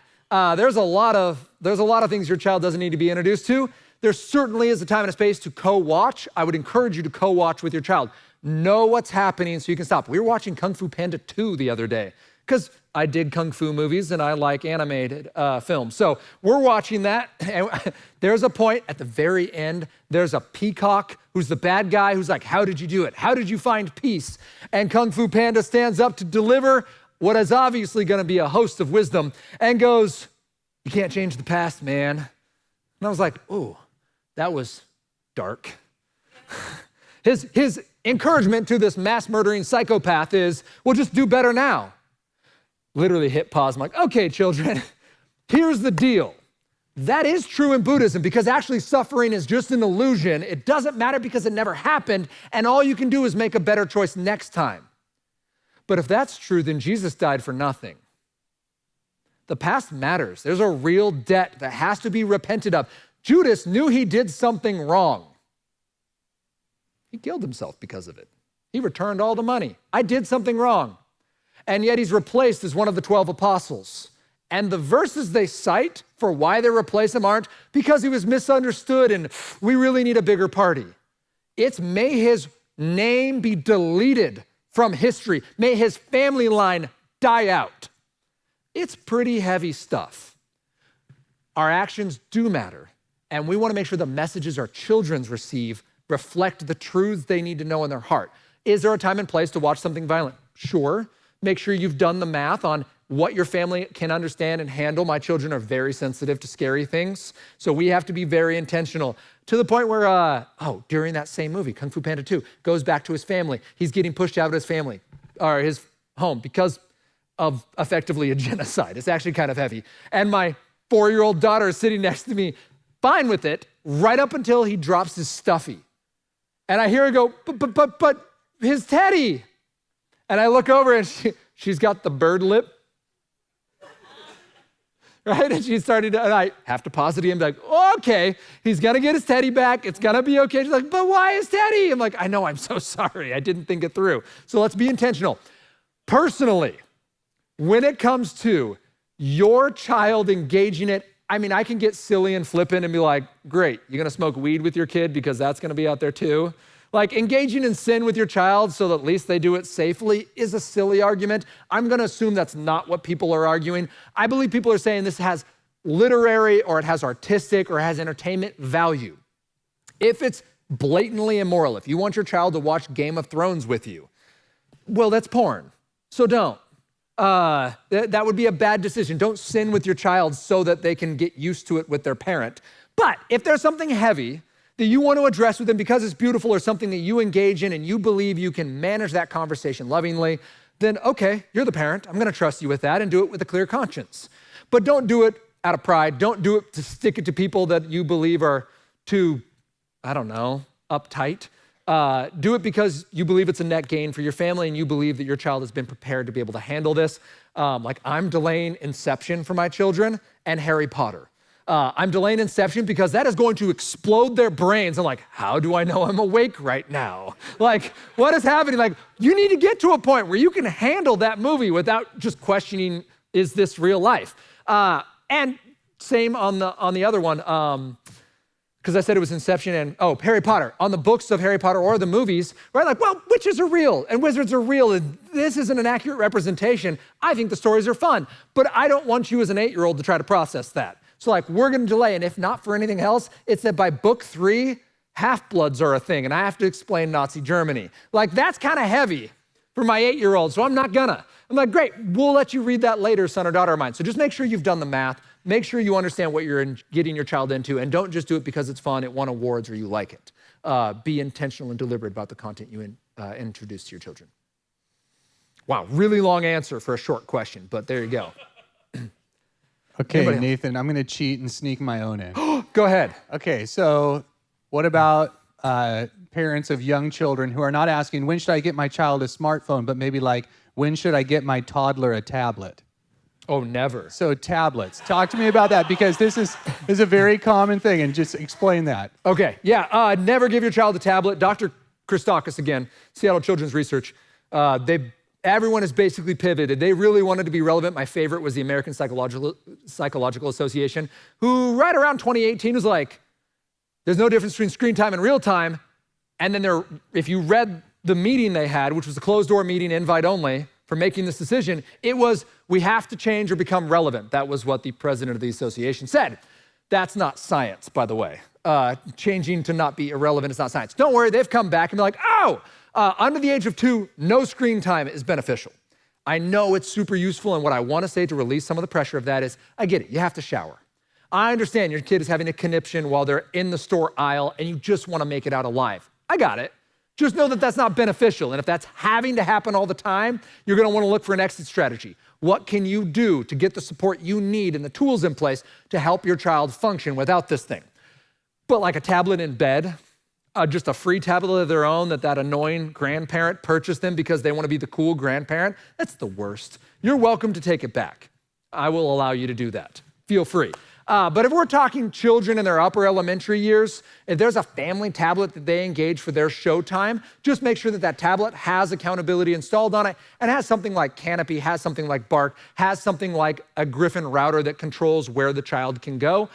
There's a lot of things your child doesn't need to be introduced to. There certainly is a time and a space to co-watch. I would encourage you to co-watch with your child. Know what's happening so you can stop. We were watching Kung Fu Panda 2 the other day because I dig Kung Fu movies and I like animated films. So we're watching that. And there's a point at the very end, there's a peacock who's the bad guy who's like, how did you do it? How did you find peace? And Kung Fu Panda stands up to deliver what is obviously going to be a host of wisdom and goes, you can't change the past, man. And I was like, ooh, that was dark. His encouragement to this mass murdering psychopath is, well, just do better now. Literally hit pause. I'm like, okay, children, here's the deal. That is true in Buddhism because actually suffering is just an illusion. It doesn't matter because it never happened, and all you can do is make a better choice next time. But if that's true, then Jesus died for nothing. The past matters. There's a real debt that has to be repented of. Judas knew he did something wrong. He killed himself because of it. He returned all the money. I did something wrong. And yet he's replaced as one of the 12 apostles. And the verses they cite for why they replace him aren't because he was misunderstood and we really need a bigger party. It's may his name be deleted from history. May his family line die out. It's pretty heavy stuff. Our actions do matter. And we want to make sure the messages our children receive reflect the truths they need to know in their heart. Is there a time and place to watch something violent? Sure. Make sure you've done the math on what your family can understand and handle. My children are very sensitive to scary things, so we have to be very intentional to the point where, during that same movie, Kung Fu Panda 2, goes back to his family. He's getting pushed out of his family, or his home, because of effectively a genocide. It's actually kind of heavy. And my 4-year-old daughter is sitting next to me, fine with it, right up until he drops his stuffy. And I hear her go, but his teddy. And I look over and she's got the bird lip. Right? And she's starting to, and I have to pause it again and be like, oh, okay, he's gonna get his teddy back. It's gonna be okay. She's like, but why is Teddy? I'm like, I know, I'm so sorry. I didn't think it through. So let's be intentional. Personally, when it comes to your child engaging it, I mean, I can get silly and flippant and be like, great, you're gonna smoke weed with your kid because that's gonna be out there too. Like engaging in sin with your child so that at least they do it safely is a silly argument. I'm gonna assume that's not what people are arguing. I believe people are saying this has literary or it has artistic or it has entertainment value. If it's blatantly immoral, if you want your child to watch Game of Thrones with you, well, that's porn, so don't. That would be a bad decision. Don't sin with your child so that they can get used to it with their parent. But if there's something heavy that you want to address with them because it's beautiful or something that you engage in and you believe you can manage that conversation lovingly, then okay, you're the parent. I'm gonna trust you with that and do it with a clear conscience. But don't do it out of pride. Don't do it to stick it to people that you believe are too, I don't know, uptight. Do it because you believe it's a net gain for your family and you believe that your child has been prepared to be able to handle this. Like I'm delaying Inception for my children and Harry Potter. I'm delaying Inception because that is going to explode their brains. I'm like, how do I know I'm awake right now? Like, what is happening? Like, you need to get to a point where you can handle that movie without just questioning, is this real life? And same on the other one, because I said it was Inception and, Harry Potter. On the books of Harry Potter or the movies, right? Like, well, witches are real and wizards are real and this isn't an accurate representation. I think the stories are fun, but I don't want you as an 8-year-old to try to process that. So like, we're gonna delay, and if not for anything else, it's that by book 3, half-bloods are a thing, and I have to explain Nazi Germany. Like, that's kind of heavy for my 8-year-old, so I'm not gonna. I'm like, great, we'll let you read that later, son or daughter of mine. So just make sure you've done the math, make sure you understand what you're getting your child into, and don't just do it because it's fun, it won awards, or you like it. Be intentional and deliberate about the content you introduce to your children. Wow, really long answer for a short question, but there you go. Okay, Anybody else? Nathan, I'm going to cheat and sneak my own in. Go ahead. Okay, so what about parents of young children who are not asking, when should I get my child a smartphone, but maybe like, when should I get my toddler a tablet? Oh, never. So tablets. Talk to me about that, because this is a very common thing, and just explain that. Okay, yeah, never give your child a tablet. Dr. Christakis, again, Seattle Children's Research, everyone has basically pivoted. They really wanted to be relevant. My favorite was the American Psychological Association, who right around 2018 was like, there's no difference between screen time and real time. And then if you read the meeting they had, which was a closed door meeting, invite only, for making this decision, it was, we have to change or become relevant. That was what the president of the association said. That's not science, by the way. Changing to not be irrelevant is not science. Don't worry, they've come back and be like, under the age of 2, no screen time is beneficial. I know it's super useful, and what I want to say to release some of the pressure of that is, I get it, you have to shower. I understand your kid is having a conniption while they're in the store aisle and you just want to make it out alive. I got it. Just know that that's not beneficial, and if that's having to happen all the time, you're going to want to look for an exit strategy. What can you do to get the support you need and the tools in place to help your child function without this thing? But like a tablet in bed, just a free tablet of their own that annoying grandparent purchased them because they want to be the cool grandparent, that's the worst. You're welcome to take it back. I will allow you to do that. Feel free. But if we're talking children in their upper elementary years, if there's a family tablet that they engage for their showtime, just make sure that tablet has accountability installed on it and has something like Canopy, has something like Bark, has something like a Griffin router that controls where the child can go.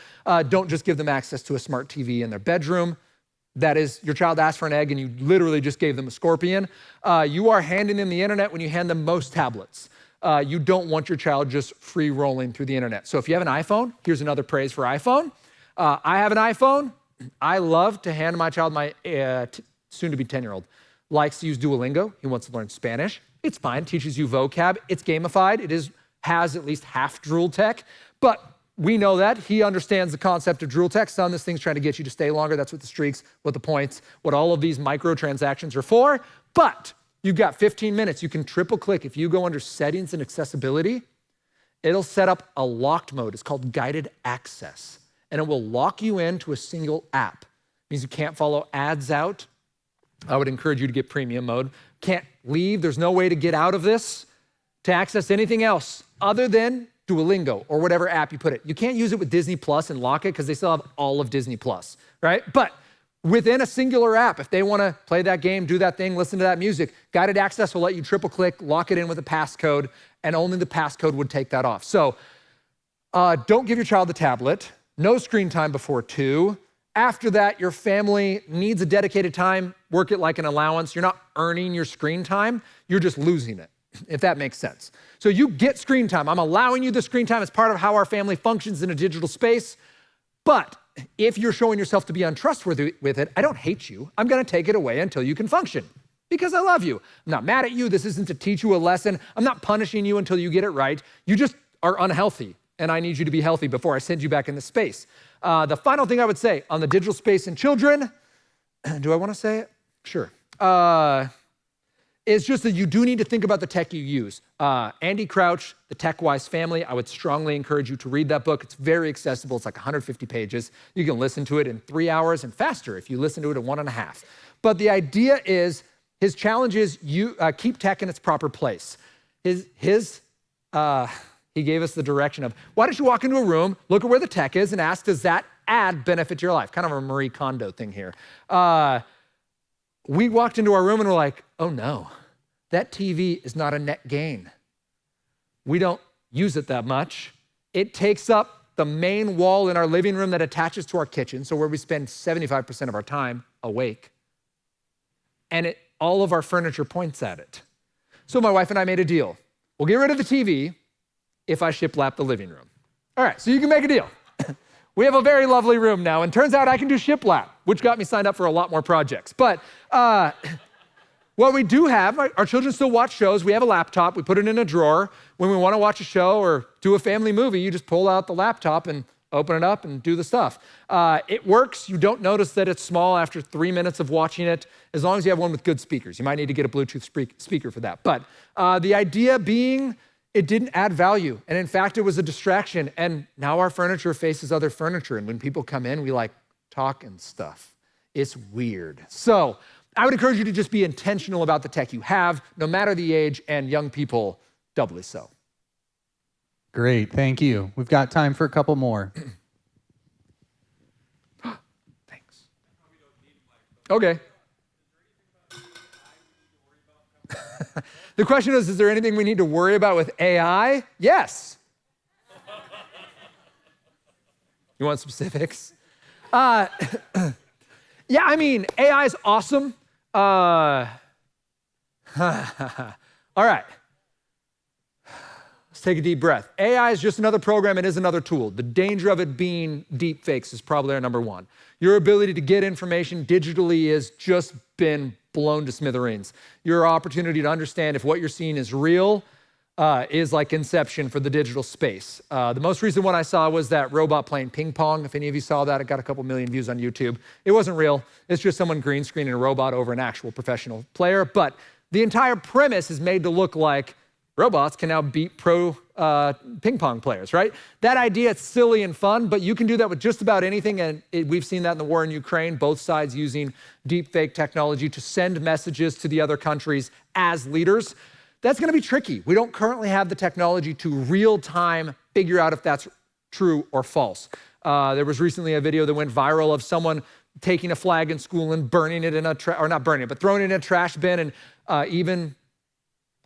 Don't just give them access to a smart TV in their bedroom. That is, your child asked for an egg and you literally just gave them a scorpion. You are handing them the internet when you hand them most tablets. You don't want your child just free rolling through the internet. So if you have an iPhone, here's another praise for iPhone. I have an iPhone. I love to hand my child, my soon-to-be 10-year-old, likes to use Duolingo. He wants to learn Spanish. It's fine, teaches you vocab. It's gamified. It has at least half drool tech, but we know that. He understands the concept of drool tech. Son, this thing's trying to get you to stay longer. That's what the streaks, what the points, what all of these microtransactions are for. But you've got 15 minutes. You can triple click. If you go under settings and accessibility, it'll set up a locked mode. It's called guided access. And it will lock you into a single app. It means you can't follow ads out. I would encourage you to get premium mode. Can't leave. There's no way to get out of this to access anything else other than Duolingo or whatever app you put it. You can't use it with Disney Plus and lock it because they still have all of Disney Plus, right? But within a singular app, if they want to play that game, do that thing, listen to that music, guided access will let you triple click, lock it in with a passcode, and only the passcode would take that off. So don't give your child the tablet. No screen time before 2. After that, your family needs a dedicated time. Work it like an allowance. You're not earning your screen time. You're just losing it, if that makes sense. So you get screen time. I'm allowing you the screen time as part of how our family functions in a digital space. But if you're showing yourself to be untrustworthy with it, I don't hate you. I'm going to take it away until you can function because I love you. I'm not mad at you. This isn't to teach you a lesson. I'm not punishing you until you get it right. You just are unhealthy, and I need you to be healthy before I send you back in the space. The final thing I would say on the digital space and children, do I want to say it? Sure. It's just that you do need to think about the tech you use. Andy Crouch, The Tech-Wise Family, I would strongly encourage you to read that book. It's very accessible. It's like 150 pages. You can listen to it in 3 hours and faster if you listen to it in 1.5. But the idea is, his challenge is you keep tech in its proper place. He gave us the direction of, why don't you walk into a room, look at where the tech is, and ask, does that ad benefit your life? Kind of a Marie Kondo thing here. We walked into our room and we're like, oh no, that TV is not a net gain. We don't use it that much. It takes up the main wall in our living room that attaches to our kitchen, so where we spend 75% of our time awake. And all of our furniture points at it. So my wife and I made a deal. We'll get rid of the TV if I shiplap the living room. All right, so you can make a deal. We have a very lovely room now, and turns out I can do shiplap, which got me signed up for a lot more projects. But what we do have, our children still watch shows. We have a laptop. We put it in a drawer. When we want to watch a show or do a family movie, you just pull out the laptop and open it up and do the stuff. It works. You don't notice that it's small after 3 minutes of watching it, as long as you have one with good speakers. You might need to get a Bluetooth speaker for that. But the idea being, it didn't add value. And in fact, it was a distraction. And now our furniture faces other furniture. And when people come in, we like talk and stuff. It's weird. So I would encourage you to just be intentional about the tech you have, no matter the age, and young people doubly so. Great, thank you. We've got time for a couple more. Thanks. Okay. The question is there anything we need to worry about with AI? Yes. You want specifics? Yeah, I mean, AI is awesome. All right. Let's take a deep breath. AI is just another program. It is another tool. The danger of it being deep fakes is probably our number one. Your ability to get information digitally has just been blown to smithereens. Your opportunity to understand if what you're seeing is real is like Inception for the digital space. The most recent one I saw was that robot playing ping pong. If any of you saw that, it got a couple million views on YouTube. It wasn't real. It's just someone green screening a robot over an actual professional player. But the entire premise is made to look like robots can now beat pro ping pong players, right? That idea, it's silly and fun, but you can do that with just about anything. And we've seen that in the war in Ukraine, both sides using deep fake technology to send messages to the other countries as leaders. That's gonna be tricky. We don't currently have the technology to real time figure out if that's true or false. There was recently a video that went viral of someone taking a flag in school and burning it in a, or not burning it, but throwing it in a trash bin, and even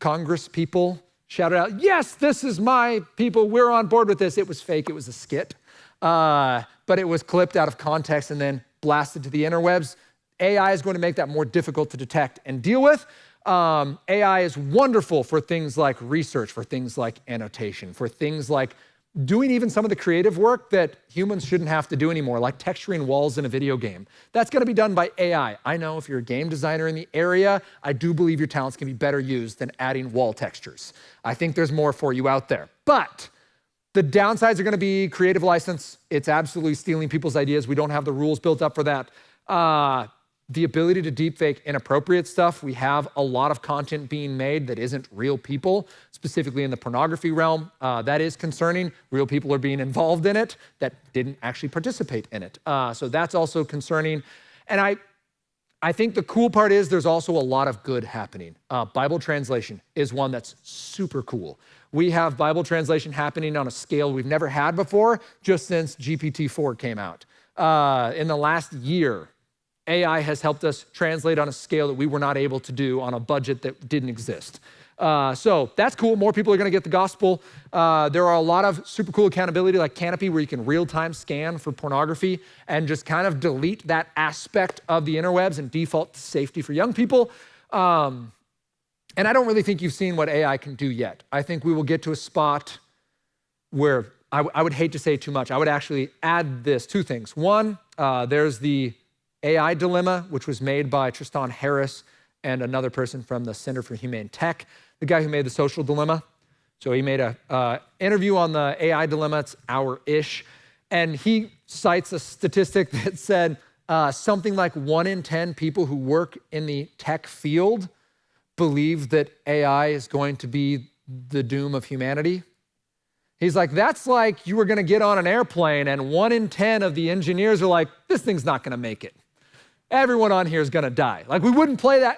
Congress people shouted out, yes, this is my people, we're on board with this. It was fake, it was a skit. But it was clipped out of context and then blasted to the interwebs. AI is going to make that more difficult to detect and deal with. AI is wonderful for things like research, for things like annotation, for things like doing even some of the creative work that humans shouldn't have to do anymore, like texturing walls in a video game. That's gonna be done by AI. I know if you're a game designer in the area, I do believe your talents can be better used than adding wall textures. I think there's more for you out there. But the downsides are gonna be creative license. It's absolutely stealing people's ideas. We don't have the rules built up for that. The ability to deepfake inappropriate stuff. We have a lot of content being made that isn't real people, specifically in the pornography realm. That is concerning. Real people are being involved in it that didn't actually participate in it. So that's also concerning. And I think the cool part is there's also a lot of good happening. Bible translation is one that's super cool. We have Bible translation happening on a scale we've never had before, just since GPT-4 came out. In the last year, AI has helped us translate on a scale that we were not able to do on a budget that didn't exist. So that's cool. More people are gonna get the gospel. There are a lot of super cool accountability like Canopy, where you can real-time scan for pornography and just kind of delete that aspect of the interwebs and default to safety for young people. And I don't really think you've seen what AI can do yet. I think we will get to a spot where I would hate to say too much. I would actually add this two things. One, there's the AI dilemma, which was made by Tristan Harris and another person from the Center for Humane Tech, the guy who made the social dilemma. So he made a interview on the AI dilemma, it's hour-ish, and he cites a statistic that said something like 1 in 10 people who work in the tech field believe that AI is going to be the doom of humanity. He's like, that's like you were gonna get on an airplane and 1 in 10 of the engineers are like, this thing's not gonna make it. Everyone on here is gonna die. Like we wouldn't fly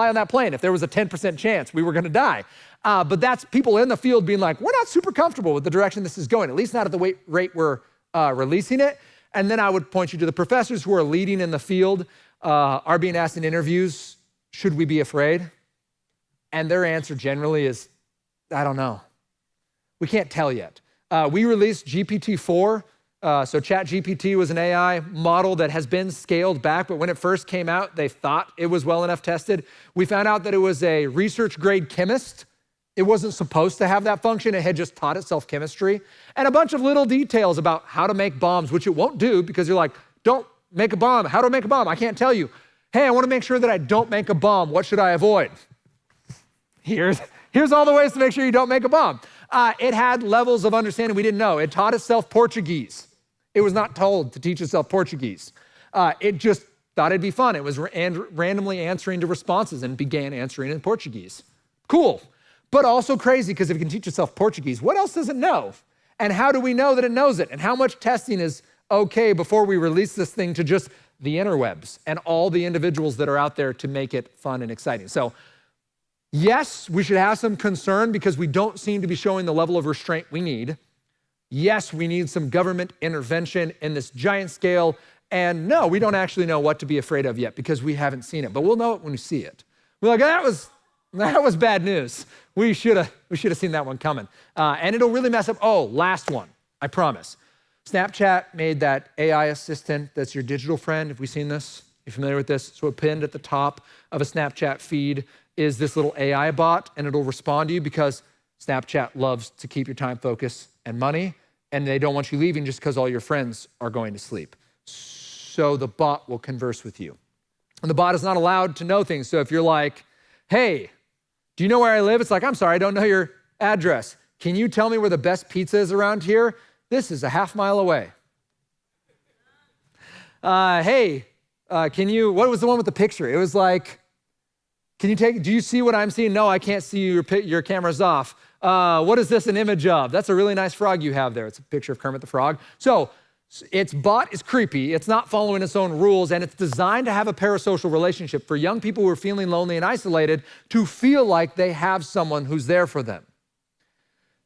on that plane if there was a 10% chance we were gonna die. But that's people in the field being like, we're not super comfortable with the direction this is going, at least not at the rate we're releasing it. And then I would point you to the professors who are leading in the field, are being asked in interviews, should we be afraid? And their answer generally is, I don't know. We can't tell yet. We released GPT-4. So ChatGPT was an AI model that has been scaled back, but when it first came out, they thought it was well enough tested. We found out that it was a research-grade chemist. It wasn't supposed to have that function. It had just taught itself chemistry. And a bunch of little details about how to make bombs, which it won't do because you're like, don't make a bomb. How do I make a bomb? I can't tell you. Hey, I want to make sure that I don't make a bomb. What should I avoid? Here's all the ways to make sure you don't make a bomb. It had levels of understanding we didn't know. It taught itself Portuguese. It was not told to teach itself Portuguese. It just thought it'd be fun. It was randomly answering to responses and began answering in Portuguese. Cool, but also crazy, because if it can teach itself Portuguese, what else does it know? And how do we know that it knows it? And how much testing is okay before we release this thing to just the interwebs and all the individuals that are out there to make it fun and exciting? So yes, we should have some concern because we don't seem to be showing the level of restraint we need. Yes, we need some government intervention in this giant scale. And no, we don't actually know what to be afraid of yet because we haven't seen it, but we'll know it when we see it. We're like, that was bad news. We should have seen that one coming. And it'll really mess up. Oh, last one, I promise. Snapchat made that AI assistant that's your digital friend. Have we seen this? You familiar with this? So pinned at the top of a Snapchat feed is this little AI bot, and it'll respond to you because Snapchat loves to keep your time, focus, and money, and they don't want you leaving just because all your friends are going to sleep. So the bot will converse with you. And the bot is not allowed to know things. So if you're like, hey, do you know where I live? It's like, I'm sorry, I don't know your address. Can you tell me where the best pizza is around here? This is a half mile away. Hey, what was the one with the picture? It was like, do you see what I'm seeing? No, I can't see your camera's off. What is this an image of? That's a really nice frog you have there. It's a picture of Kermit the Frog. So its bot is creepy. It's not following its own rules, and it's designed to have a parasocial relationship for young people who are feeling lonely and isolated to feel like they have someone who's there for them.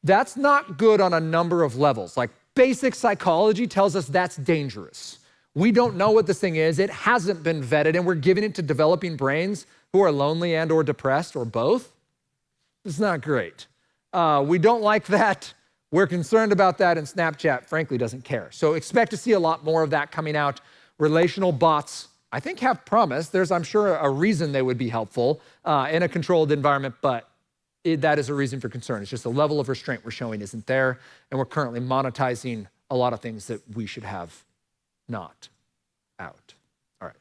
That's not good on a number of levels. Like basic psychology tells us that's dangerous. We don't know what this thing is. It hasn't been vetted, and we're giving it to developing brains who are lonely and or depressed or both. It's not great. We don't like that. We're concerned about that, and Snapchat, frankly, doesn't care. So expect to see a lot more of that coming out. Relational bots, I think, have promise. There's, I'm sure, a reason they would be helpful in a controlled environment, but that is a reason for concern. It's just the level of restraint we're showing isn't there, and we're currently monetizing a lot of things that we should have not out. All right.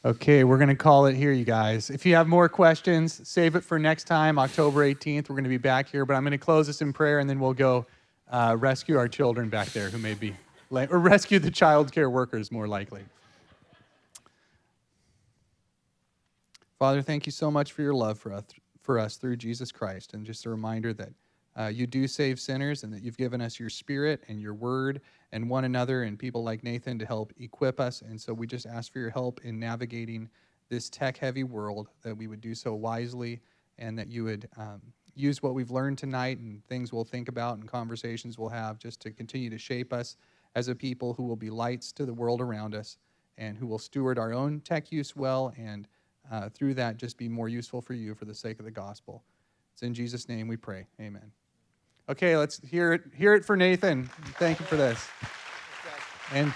Okay, we're going to call it here, you guys. If you have more questions, save it for next time, October 18th. We're going to be back here, but I'm going to close this in prayer, and then we'll go rescue our children back there who may be, or rescue the child care workers, more likely. Father, thank you so much for your love for us through Jesus Christ, and just a reminder that you do save sinners and that you've given us your spirit and your word and one another and people like Nathan to help equip us. And so we just ask for your help in navigating this tech-heavy world, that we would do so wisely, and that you would use what we've learned tonight and things we'll think about and conversations we'll have just to continue to shape us as a people who will be lights to the world around us and who will steward our own tech use well, and through that just be more useful for you for the sake of the gospel. It's in Jesus' name we pray. Amen. Okay, let's hear it for Nathan. Thank you for this. And